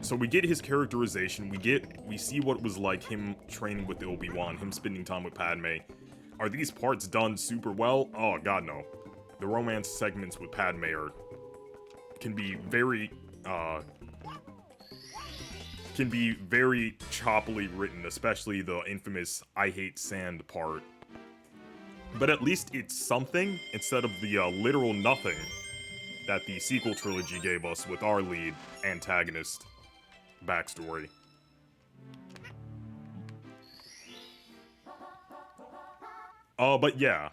so we get his characterization, we see what it was like him training with Obi-Wan, him spending time with Padme. Are these parts done super well? Oh god, no. The romance segments with Padme can be very, can be very choppily written, especially the infamous "I hate sand" part. But at least it's something instead of the literal nothing that the sequel trilogy gave us with our lead antagonist backstory. But yeah.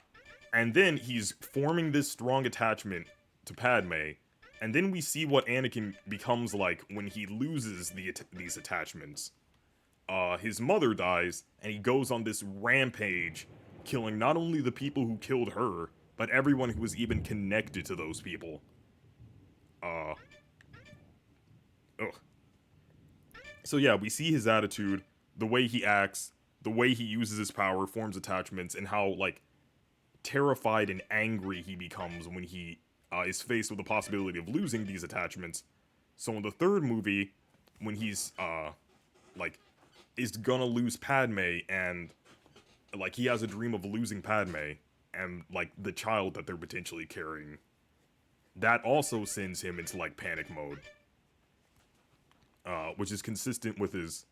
And then he's forming this strong attachment to Padme, and then we see what Anakin becomes like when he loses these attachments. His mother dies, and he goes on this rampage, killing not only the people who killed her, but everyone who was even connected to those people. Ugh. So yeah, we see his attitude, the way he acts, the way he uses his power, forms attachments, and how, like, terrified and angry he becomes when he is faced with the possibility of losing these attachments. So in the third movie, when he's, like, is gonna lose Padme, and, like, he has a dream of losing Padme, and, like, the child that they're potentially carrying, that also sends him into, like, panic mode. Which is consistent with his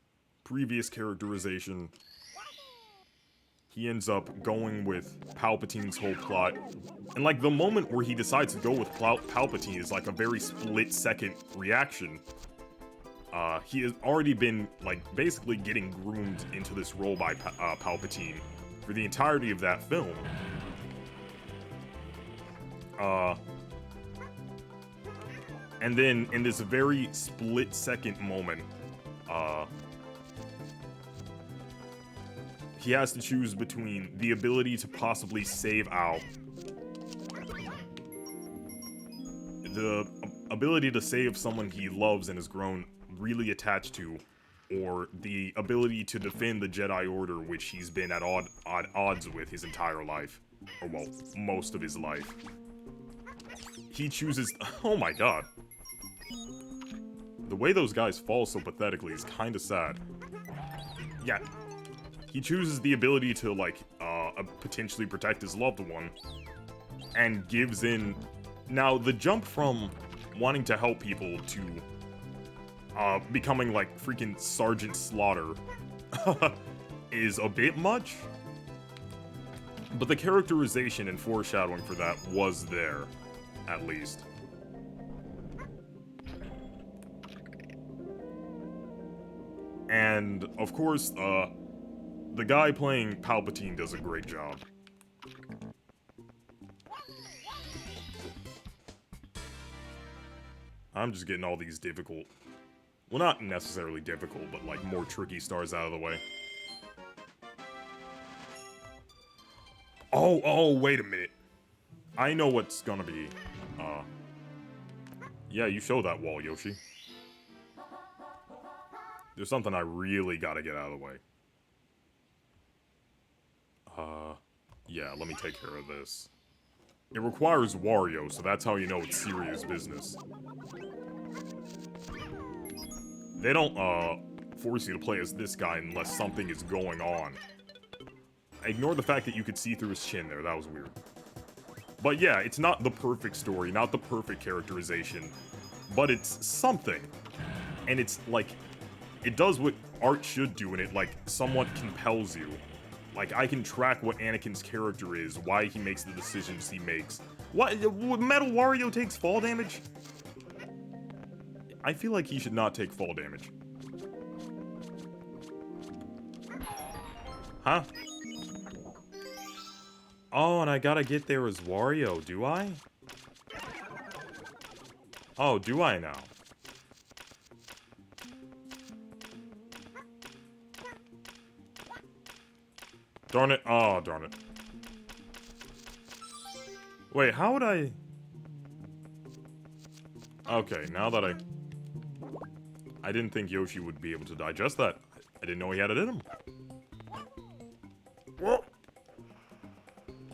previous characterization. He ends up going with Palpatine's whole plot. And, like, the moment where he decides to go with Palpatine is, like, a very split-second reaction. He has already been, like, basically getting groomed into this role by Palpatine for the entirety of that film. And then, in this very split-second moment, he has to choose between the ability to possibly save Al, the ability to save someone he loves and has grown really attached to, or the ability to defend the Jedi Order, which he's been at odds with his entire life. Or, well, most of his life. He chooses... Oh my god. The way those guys fall so pathetically is kinda sad. Yeah. He chooses the ability to, like, potentially protect his loved one, and gives in... Now, the jump from wanting to help people to, becoming, like, freaking Sergeant Slaughter is a bit much, but the characterization and foreshadowing for that was there, at least. And, of course, the guy playing Palpatine does a great job. I'm just getting all these difficult... Well, not necessarily difficult, but, like, more tricky stars out of the way. Oh, wait a minute. I know what's gonna be. Yeah, you show that wall, Yoshi. There's something I really gotta get out of the way. Yeah, let me take care of this. It requires Wario, so that's how you know it's serious business. They don't, force you to play as this guy unless something is going on. Ignore the fact that you could see through his chin there, that was weird. But yeah, it's not the perfect story, not the perfect characterization, but it's something. And it's, like, it does what art should do, and it, like, somewhat compels you. Like, I can track what Anakin's character is, why he makes the decisions he makes. What? Metal Wario takes fall damage? I feel like he should not take fall damage. Huh? Oh, and I gotta get there as Wario, do I? Oh, do I now? Darn it. Oh, darn it. Wait, how would I... Okay, now that I didn't think Yoshi would be able to digest that. I didn't know he had it in him. Whoa.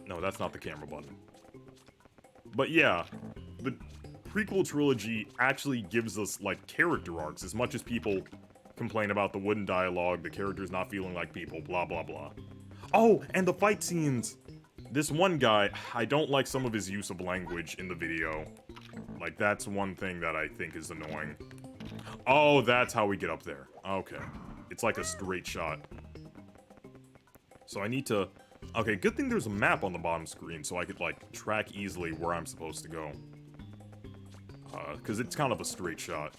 No, that's not the camera button. But yeah, the prequel trilogy actually gives us, like, character arcs, as much as people complain about the wooden dialogue, the characters not feeling like people, blah blah blah. Oh, and the fight scenes! This one guy, I don't like some of his use of language in the video. Like, that's one thing that I think is annoying. Oh, that's how we get up there. Okay. It's like a straight shot. So I need to... Okay, good thing there's a map on the bottom screen so I could, like, track easily where I'm supposed to go. Because it's kind of a straight shot.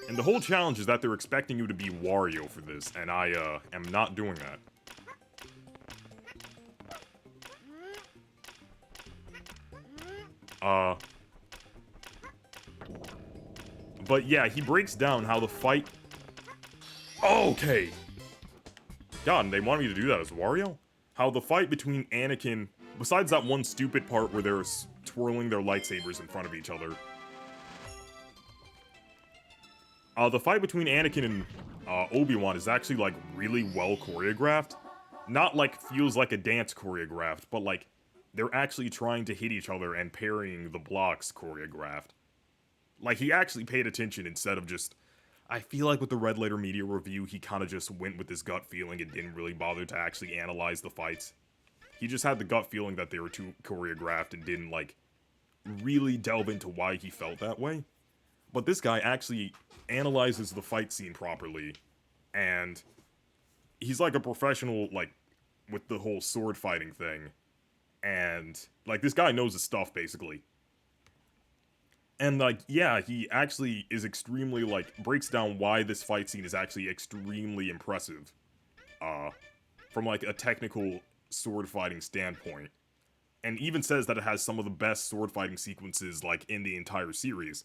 And the whole challenge is that they're expecting you to be Wario for this, and I, am not doing that. But yeah, he breaks down how the fight... Okay! God, and they want me to do that as Wario? How the fight between Anakin... Besides that one stupid part where they're twirling their lightsabers in front of each other. The fight between Anakin and Obi-Wan is actually, like, really well choreographed. Not, like, feels like a dance choreographed, but, like, they're actually trying to hit each other and parrying the blocks choreographed. Like, he actually paid attention instead of just... I feel like with the Red Letter Media review, he kind of just went with his gut feeling and didn't really bother to actually analyze the fights. He just had the gut feeling that they were too choreographed and didn't, like, really delve into why he felt that way. But this guy actually analyzes the fight scene properly, and he's like a professional, like, with the whole sword fighting thing. And, like, this guy knows his stuff, basically. And, like, yeah, he actually is extremely, like, breaks down why this fight scene is actually extremely impressive. From, like, a technical sword fighting standpoint. And even says that it has some of the best sword fighting sequences, like, in the entire series.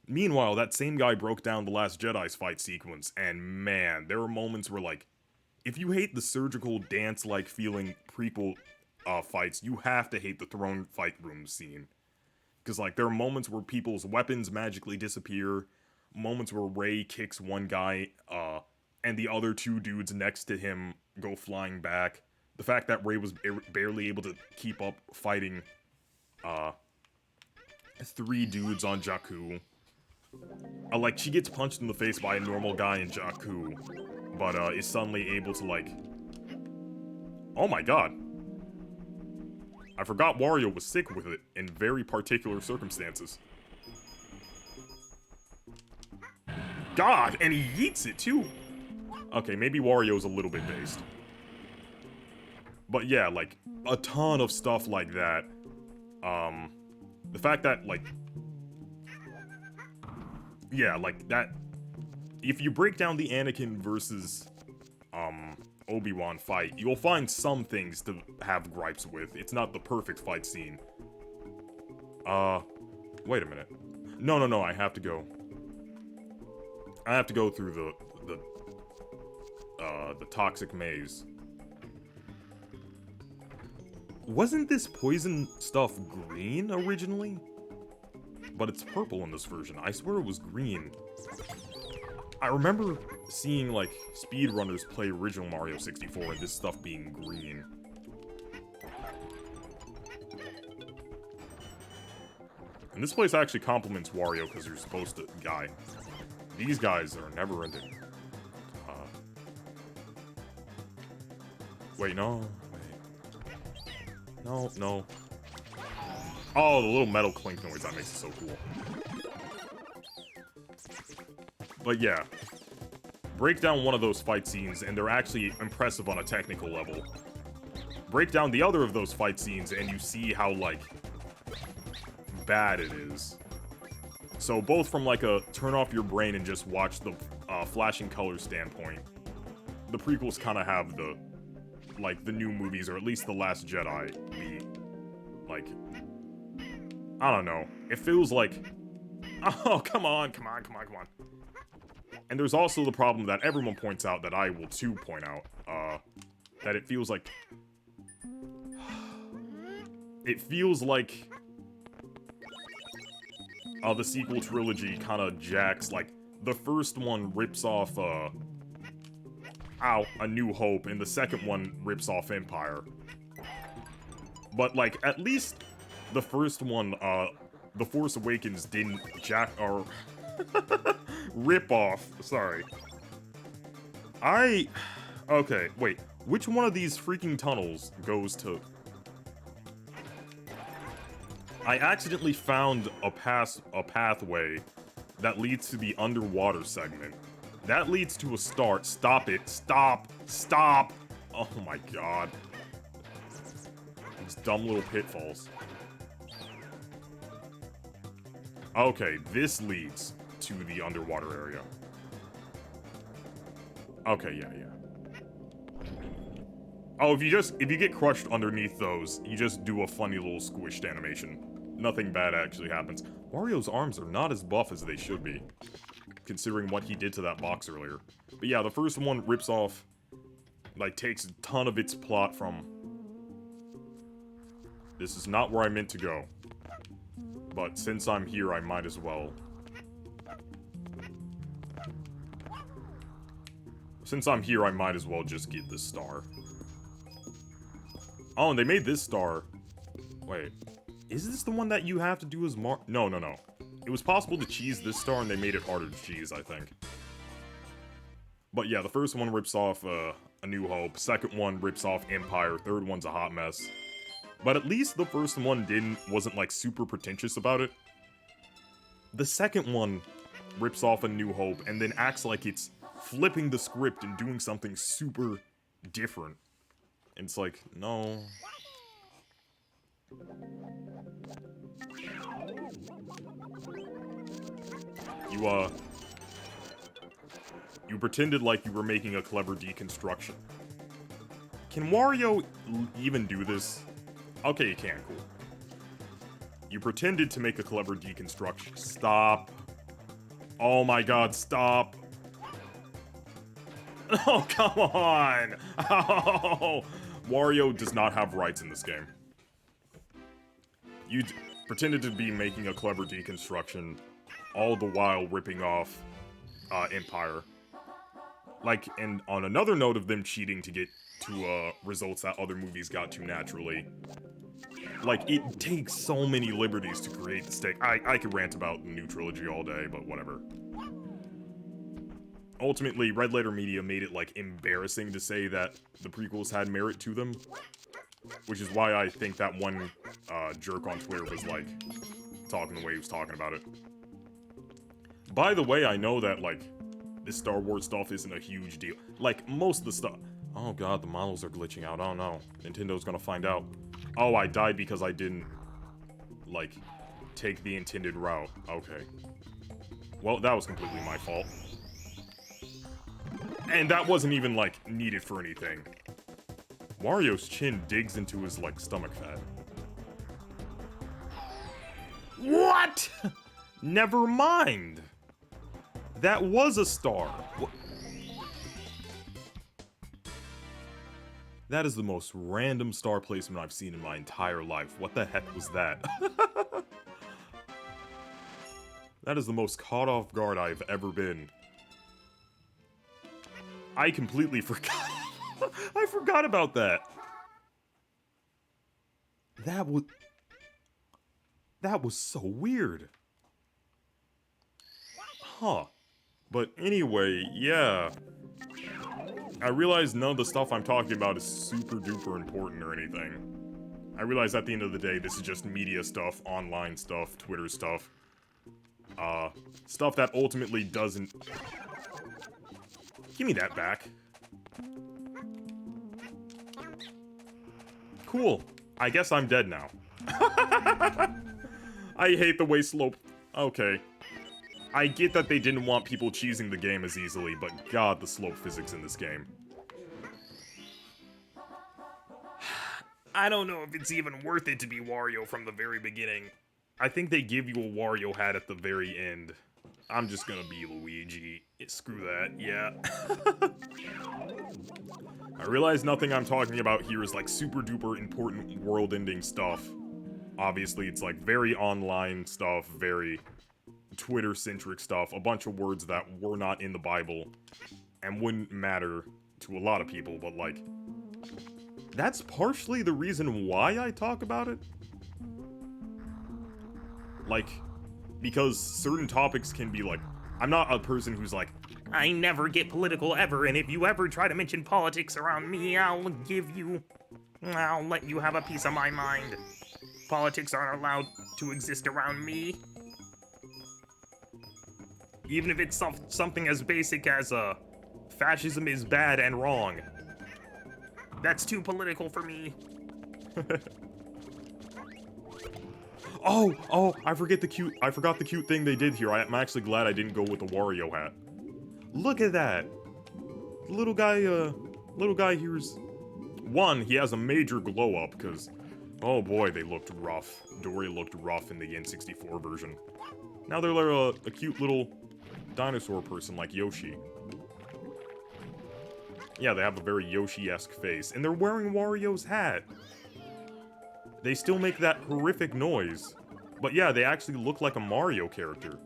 Meanwhile, that same guy broke down The Last Jedi's fight sequence, and man, there are moments where, like, if you hate the surgical dance-like feeling prequel fights, you have to hate the throne fight room scene. Because, like, there are moments where people's weapons magically disappear, moments where Rey kicks one guy, and the other two dudes next to him go flying back. The fact that Rey was barely able to keep up fighting, 3 dudes on Jakku. Like, she gets punched in the face by a normal guy in Jakku, but, is suddenly able to, like... Oh my god. I forgot Wario was sick with it in very particular circumstances. God, and he yeets it, too! Okay, maybe Wario's a little bit based. But yeah, like, a ton of stuff like that. The fact that, like... Yeah, like, that... If you break down the Anakin versus, Obi-Wan fight, you'll find some things to have gripes with. It's not the perfect fight scene. Wait a minute. No, I have to go. I have to go through the toxic maze. Wasn't this poison stuff green originally? But it's purple in this version. I swear it was green. I remember seeing, like, speedrunners play original Mario 64 and this stuff being green. And this place actually compliments Wario because you're supposed to... These guys are never ending. Wait, no. Wait. No. Oh, the little metal clink noise, that makes it so cool. But yeah. Break down one of those fight scenes, and they're actually impressive on a technical level. Break down the other of those fight scenes, and you see how, like, bad it is. So both from, like, a turn off your brain and just watch the flashing color standpoint, the prequels kind of have the, like, the new movies, or at least The Last Jedi, be, like, I don't know. It feels like, oh, come on. And there's also the problem that everyone points out, that I will too point out, that it feels like... It feels like... the sequel trilogy kind of jacks, like, the first one rips off, A New Hope, and the second one rips off Empire. But, like, at least the first one, The Force Awakens didn't or rip off, sorry. Okay, wait, which one of these freaking tunnels goes to... I accidentally found a pathway that leads to the underwater segment. That leads to a star. Stop it. Stop. Stop. Oh my god. These dumb little pitfalls. Okay, this leads to the underwater area. Okay, yeah. Oh, if you get crushed underneath those, you just do a funny little squished animation. Nothing bad actually happens. Wario's arms are not as buff as they should be, considering what he did to that box earlier. But yeah, the first one rips off, like, takes a ton of its plot from... This is not where I meant to go. But since I'm here, I might as well. Since I'm here, I might as well just get this star. Oh, and they made this star... Wait. Is this the one that you have to do as No. It was possible to cheese this star, and they made it harder to cheese, I think. But yeah, the first one rips off A New Hope. Second one rips off Empire. Third one's a hot mess. But at least the first one wasn't like super pretentious about it. The second one rips off A New Hope and then acts like it's flipping the script and doing something super different. And it's like, no. You pretended like you were making a clever deconstruction. Can Wario even do this? Okay, you can, cool. You pretended to make a clever deconstruction. Stop. Oh my god, stop. Oh, come on. Oh. Wario does not have rights in this game. You pretended to be making a clever deconstruction, all the while ripping off Empire. Like, and on another note of them cheating to get to results that other movies got to naturally. Like, it takes so many liberties to create the stake. I could rant about the new trilogy all day, but whatever. Ultimately, Red Letter Media made it, like, embarrassing to say that the prequels had merit to them. Which is why I think that one jerk on Twitter was, like, talking the way he was talking about it. By the way, I know that, like, this Star Wars stuff isn't a huge deal. Like, most of the stuff... Oh god, the models are glitching out. Oh no. Nintendo's gonna find out. Oh, I died because I didn't, like, take the intended route. Okay. Well, that was completely my fault. And that wasn't even, like, needed for anything. Wario's chin digs into his, like, stomach fat. What?! Never mind! That was a star. That is the most random star placement I've seen in my entire life. What the heck was that? That is the most caught off guard I've ever been. I completely forgot. I forgot about that. That was so weird. Huh. But anyway, yeah. I realize none of the stuff I'm talking about is super duper important or anything. I realize at the end of the day, this is just media stuff, online stuff, Twitter stuff. Stuff that ultimately doesn't... Give me that back. Cool. I guess I'm dead now. I hate the way slope... Okay. I get that they didn't want people cheesing the game as easily, but god, the slope physics in this game. I don't know if it's even worth it to be Wario from the very beginning. I think they give you a Wario hat at the very end. I'm just gonna be Luigi. Screw that, yeah. I realize nothing I'm talking about here is like super duper important world-ending stuff. Obviously, it's like very online stuff, very Twitter-centric stuff, a bunch of words that were not in the Bible and wouldn't matter to a lot of people, but like, that's partially the reason why I talk about it. Like, because certain topics can be like, I'm not a person who's like, I never get political ever, and if you ever try to mention politics around me, I'll let you have a piece of my mind. Politics aren't allowed to exist around me. Even if it's something as basic as, fascism is bad and wrong. That's too political for me. Oh, I forgot the cute thing they did here. I'm actually glad I didn't go with the Wario hat. Look at that. The little guy here's... One, he has a major glow up, because... Oh boy, they looked rough. Dory looked rough in the N64 version. Now they're like a cute little dinosaur person like Yoshi. Yeah, they have a very Yoshi-esque face, and they're wearing Wario's hat. They still make that horrific noise. But yeah, they actually look like a Mario character.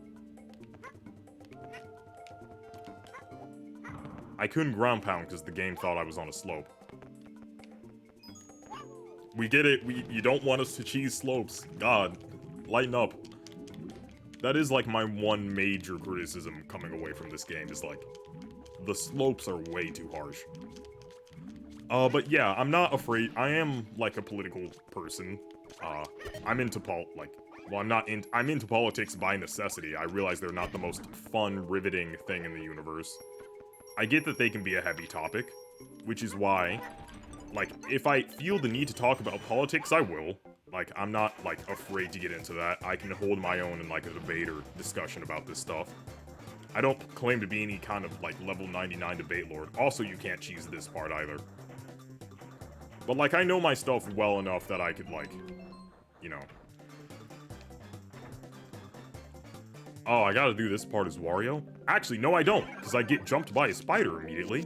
I couldn't ground pound because the game thought I was on a slope. We get it, you don't want us to cheese slopes. God, lighten up. That is like my one major criticism coming away from this game, is like, the slopes are way too harsh. But yeah, I'm not afraid. I am, like, a political person. I'm into I'm into politics by necessity. I realize they're not the most fun, riveting thing in the universe. I get that they can be a heavy topic, which is why, like, if I feel the need to talk about politics, I will. Like, I'm not, like, afraid to get into that. I can hold my own in, like, a debate or discussion about this stuff. I don't claim to be any kind of, like, level 99 debate lord. Also, you can't cheese this part either. But, like, I know my stuff well enough that I could, like, you know. Oh, I gotta do this part as Wario? Actually, no I don't, because I get jumped by a spider immediately.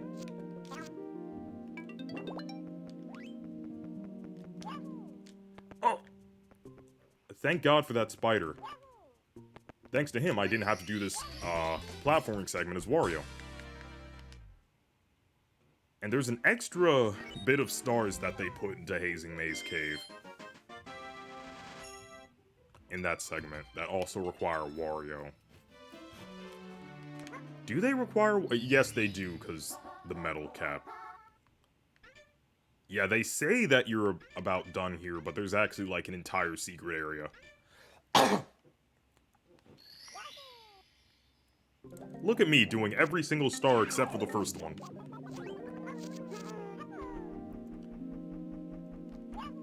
Oh! Thank God for that spider. Thanks to him, I didn't have to do this, platforming segment as Wario. And there's an extra bit of stars that they put into Hazing Maze Cave. In that segment, that also require Wario. Do they require... Yes, they do, because the metal cap. Yeah, they say that you're about done here, but there's actually, like, an entire secret area. Look at me doing every single star except for the first one.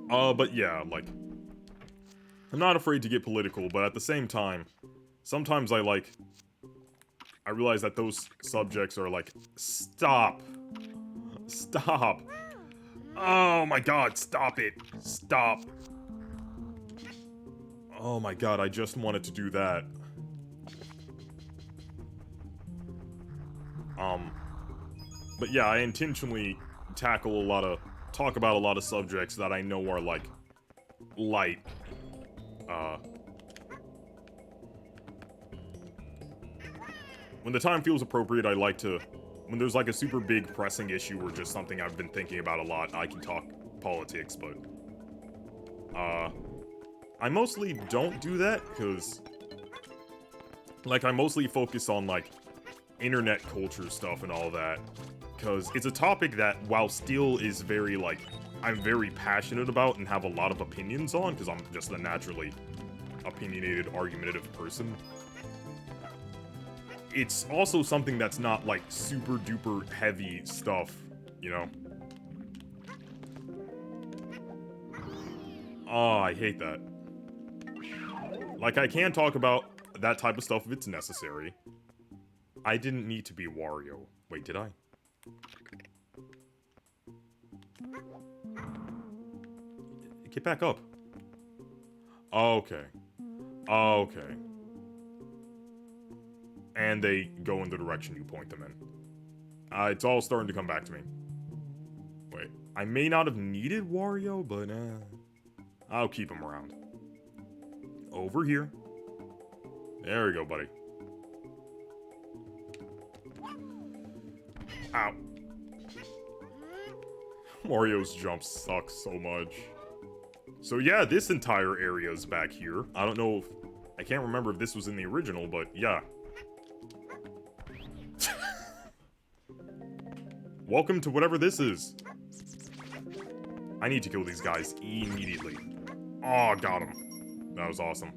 But yeah, like... I'm not afraid to get political, but at the same time, sometimes I realize that those subjects are like, stop. Stop. Oh my god, stop it. Stop. Oh my god, I just wanted to do that. But yeah, I intentionally talk about a lot of subjects that I know are, like, light. When the time feels appropriate, I like to... When there's, like, a super big pressing issue or just something I've been thinking about a lot, I can talk politics, but... I mostly don't do that, because... Like, I mostly focus on, like, internet culture stuff and all that. Because it's a topic that, while still is very, like... I'm very passionate about and have a lot of opinions on, because I'm just a naturally opinionated, argumentative person. It's also something that's not, like, super duper heavy stuff, you know? Oh, I hate that. Like, I can talk about that type of stuff if it's necessary. I didn't need to be Wario. Wait, did I? Get back up. Okay. Okay. And they go in the direction you point them in. It's all starting to come back to me. Wait, I may not have needed Wario, but I'll keep him around. Over here. There we go, buddy. Ow. Wario's jumps suck so much. So yeah, this entire area is back here. I don't know if... I can't remember if this was in the original, but yeah. Welcome to whatever this is. I need to kill these guys immediately. Oh, got him. That was awesome.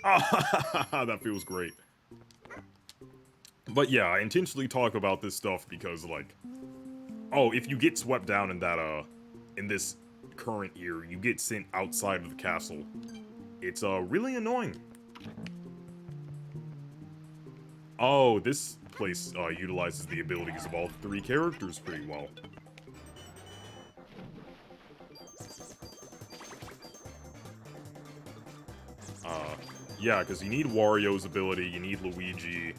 Ah, that feels great. But yeah, I intentionally talk about this stuff because, like, oh, if you get swept down in that, in this current year, you get sent outside of the castle. It's, really annoying. Oh, this place, utilizes the abilities of all three characters pretty well. Yeah, because you need Wario's ability, you need Luigi's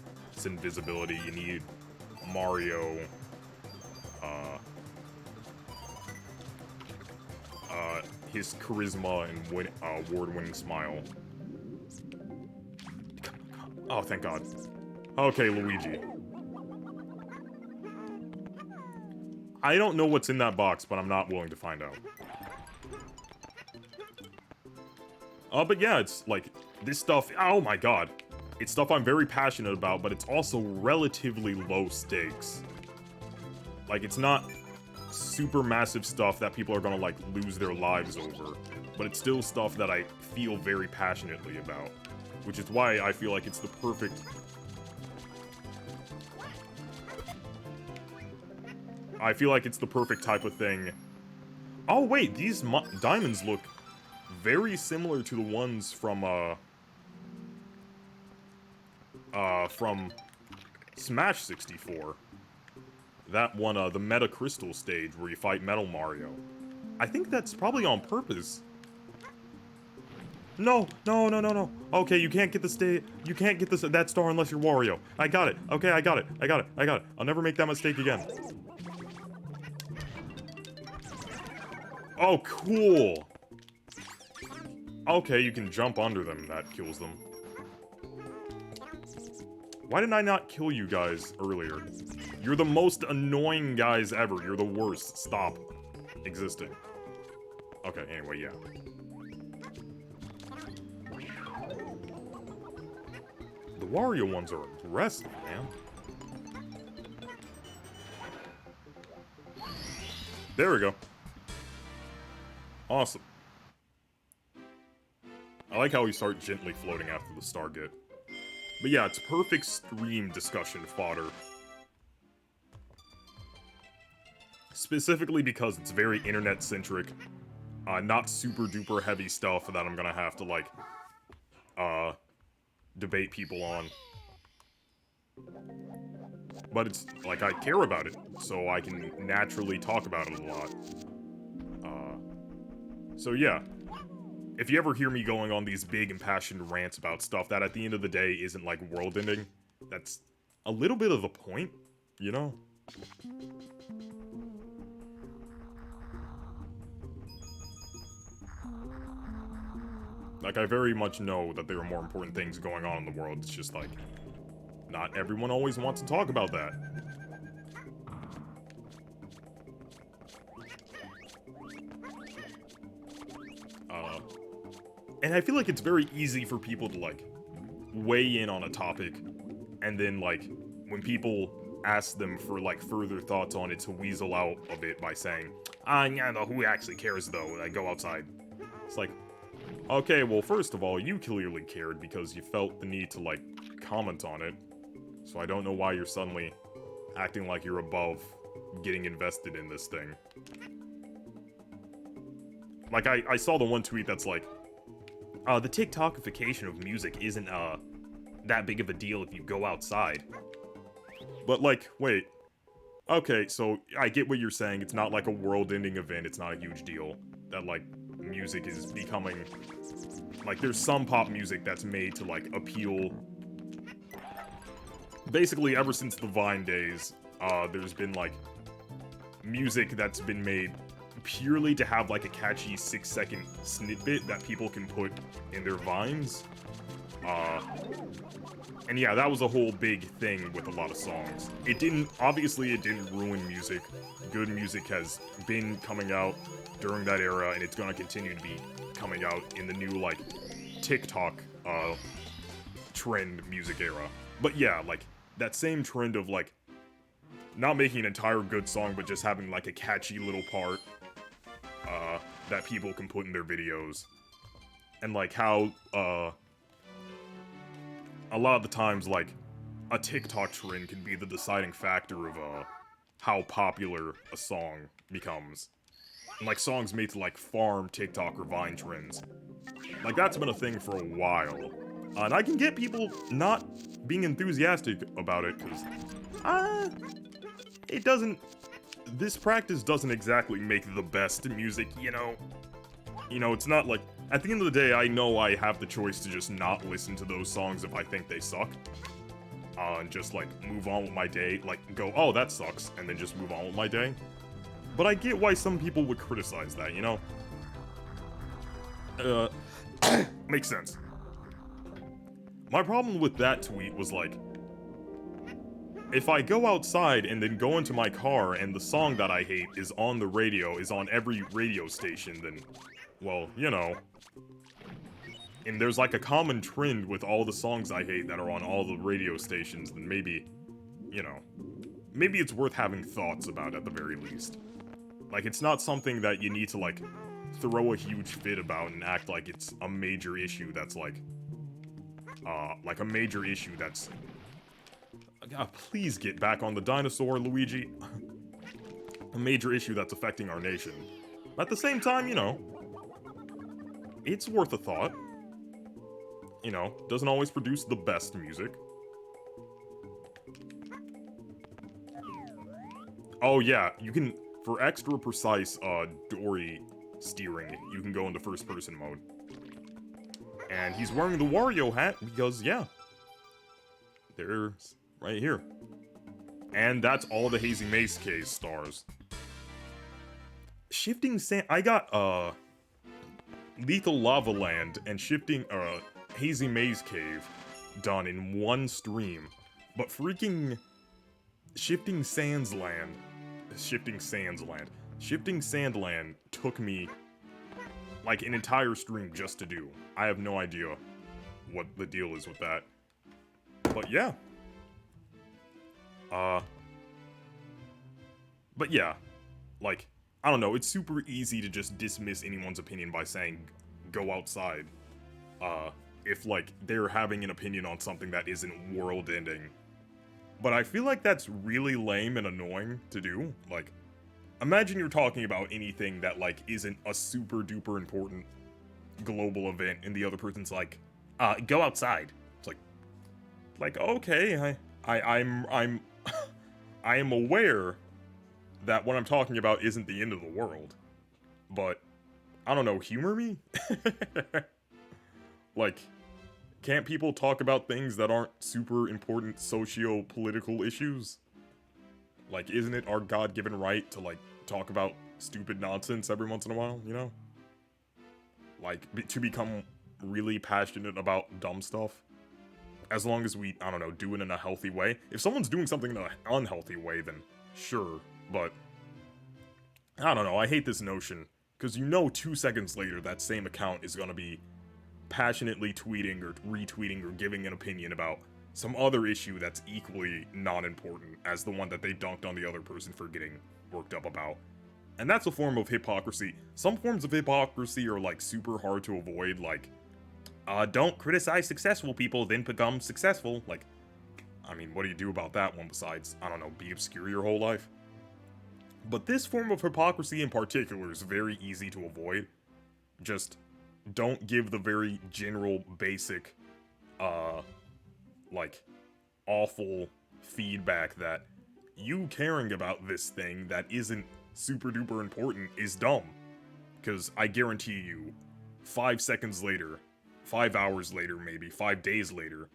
invisibility, you need Mario, uh, his charisma and award-winning smile. Oh, thank God. Okay, Luigi. I don't know what's in that box, but I'm not willing to find out. But yeah, it's like, this stuff, oh my God. It's stuff I'm very passionate about, but it's also relatively low stakes. Like, it's not super massive stuff that people are gonna, like, lose their lives over, but it's still stuff that I feel very passionately about, which is why I feel like it's the perfect... I feel like it's the perfect type of thing. Oh wait, these diamonds look very similar to the ones from Smash 64. That one, the Meta Crystal stage where you fight Metal Mario. I think that's probably on purpose. No, no, no, no, no. Okay, you can't get the you can't get that star unless you're Wario. I got it. Okay, I got it. I got it. I got it. I'll never make that mistake again. Oh, cool. Okay, you can jump under them. That kills them. Why didn't I not kill you guys earlier? You're the most annoying guys ever. You're the worst. Stop existing. Okay, anyway, yeah. The Wario ones are aggressive, man. There we go. Awesome. I like how we start gently floating after the star get. But yeah, it's perfect stream discussion fodder. Specifically because it's very internet-centric. Not super-duper heavy stuff that I'm gonna have to, like, debate people on. But it's, like, I care about it, so I can naturally talk about it a lot. So yeah. If you ever hear me going on these big impassioned rants about stuff that at the end of the day isn't, like, world-ending, that's a little bit of the point, you know? Like, I very much know that there are more important things going on in the world, it's just, like, not everyone always wants to talk about that. And I feel like it's very easy for people to, like, weigh in on a topic, and then, like, when people ask them for, like, further thoughts on it, to weasel out of it by saying, yeah, no, who actually cares, though? I go outside. It's like, okay, well, first of all, you clearly cared because you felt the need to, like, comment on it. So I don't know why you're suddenly acting like you're above getting invested in this thing. Like, I saw the one tweet that's like, the TikTokification of music isn't, that big of a deal if you go outside. But, like, wait. Okay, so I get what you're saying. It's not like a world-ending event. It's not a huge deal. That, like, music is becoming... Like, there's some pop music that's made to, like, appeal... Basically, ever since the Vine days, there's been, like, music that's been made purely to have, like, a catchy 6-second snippet that people can put in their Vines. And yeah, that was a whole big thing with a lot of songs. Obviously it didn't ruin music. Good music has been coming out during that era, and it's gonna continue to be coming out in the new, like, TikTok, trend music era. But yeah, like, that same trend of, like, not making an entire good song, but just having, like, a catchy little part, that people can put in their videos. And, like, how, a lot of the times, like, a TikTok trend can be the deciding factor of, how popular a song becomes. And, like, songs made to, like, farm TikTok or Vine trends. Like, that's been a thing for a while. And I can get people not being enthusiastic about it, because, it doesn't... This practice doesn't exactly make the best music, you know? You know, it's not like... At the end of the day, I know I have the choice to just not listen to those songs if I think they suck. And just, like, move on with my day. Like, go, oh, that sucks, and then just move on with my day. But I get why some people would criticize that, you know? Makes sense. My problem with that tweet was, like, if I go outside and then go into my car and the song that I hate is on the radio, is on every radio station, then, well, you know. And there's like a common trend with all the songs I hate that are on all the radio stations, then maybe, you know, maybe it's worth having thoughts about at the very least. Like, it's not something that you need to, like, throw a huge fit about and act like it's a major issue that's, like a major issue that's... please get back on the dinosaur, Luigi. A major issue that's affecting our nation. At the same time, you know, it's worth a thought. You know, doesn't always produce the best music. Oh yeah, you can, for extra precise, dory steering, you can go into first-person mode. And he's wearing the Wario hat because, yeah, there's right here. And that's all the Hazy Maze Cave stars. Shifting Sand... I got, Lethal Lava Land and Shifting, Hazy Maze Cave done in one stream. But freaking... Shifting Sandland took me, like, an entire stream just to do. I have no idea what the deal is with that. But yeah. But yeah. Like, I don't know, it's super easy to just dismiss anyone's opinion by saying, go outside. If, like, they're having an opinion on something that isn't world-ending. But I feel like that's really lame and annoying to do. Like, imagine you're talking about anything that, like, isn't a super-duper important global event, and the other person's like, go outside. It's like, okay, I'm I am aware that what I'm talking about isn't the end of the world. But, I don't know, humor me? Like, can't people talk about things that aren't super important socio-political issues? Like, isn't it our God-given right to, like, talk about stupid nonsense every once in a while, you know? Like, to become really passionate about dumb stuff? As long as we, I don't know, do it in a healthy way. If someone's doing something in an unhealthy way, then sure, but... I don't know, I hate this notion. Because you know 2 seconds later that same account is gonna be passionately tweeting or retweeting or giving an opinion about some other issue that's equally non-important as the one that they dunked on the other person for getting worked up about. And that's a form of hypocrisy. Some forms of hypocrisy are, like, super hard to avoid, like, don't criticize successful people, then become successful. Like, I mean, what do you do about that one besides, I don't know, be obscure your whole life? But this form of hypocrisy in particular is very easy to avoid. Just don't give the very general, basic, like, awful feedback that you caring about this thing that isn't super duper important is dumb. Because I guarantee you, 5 seconds later, 5 hours later maybe, 5 days later,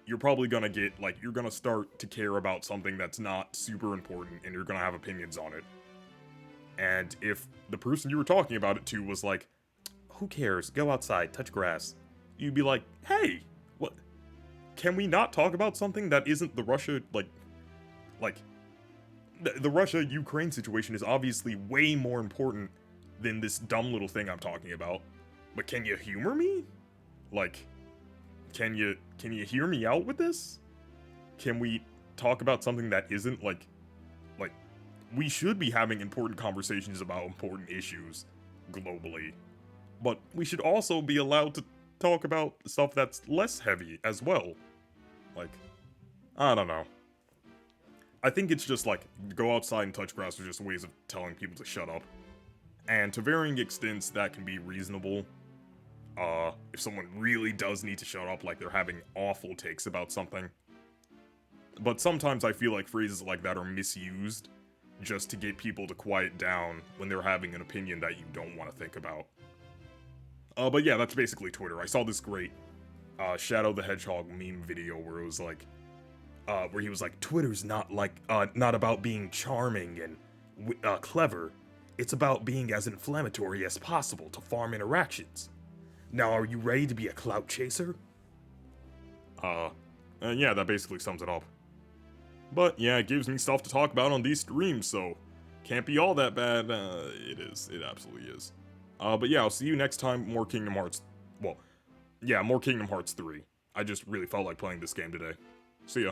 you're probably gonna get, like, you're gonna start to care about something that's not super important and you're gonna have opinions on it. And if the person you were talking about it to was like, who cares, go outside, touch grass, you'd be like, hey, what, can we not talk about something that isn't the Russia, the Russia-Ukraine situation is obviously way more important than this dumb little thing I'm talking about. But can you humor me? Like, can you hear me out with this? Can we talk about something that isn't, like, we should be having important conversations about important issues globally. But we should also be allowed to talk about stuff that's less heavy as well. Like, I don't know. I think it's just like, go outside and touch grass are just ways of telling people to shut up. And to varying extents, that can be reasonable. If someone really does need to shut up, like they're having awful takes about something. But sometimes I feel like phrases like that are misused just to get people to quiet down when they're having an opinion that you don't want to think about. But yeah, that's basically Twitter. I saw this great Shadow the Hedgehog meme video where it was like, where he was like, Twitter's not about being charming and clever. It's about being as inflammatory as possible to farm interactions. Now, are you ready to be a clout chaser? Yeah, that basically sums it up. But yeah, it gives me stuff to talk about on these streams, so can't be all that bad. It is. It absolutely is. But yeah, I'll see you next time. More Kingdom Hearts. Well, yeah, more Kingdom Hearts 3. I just really felt like playing this game today. See ya.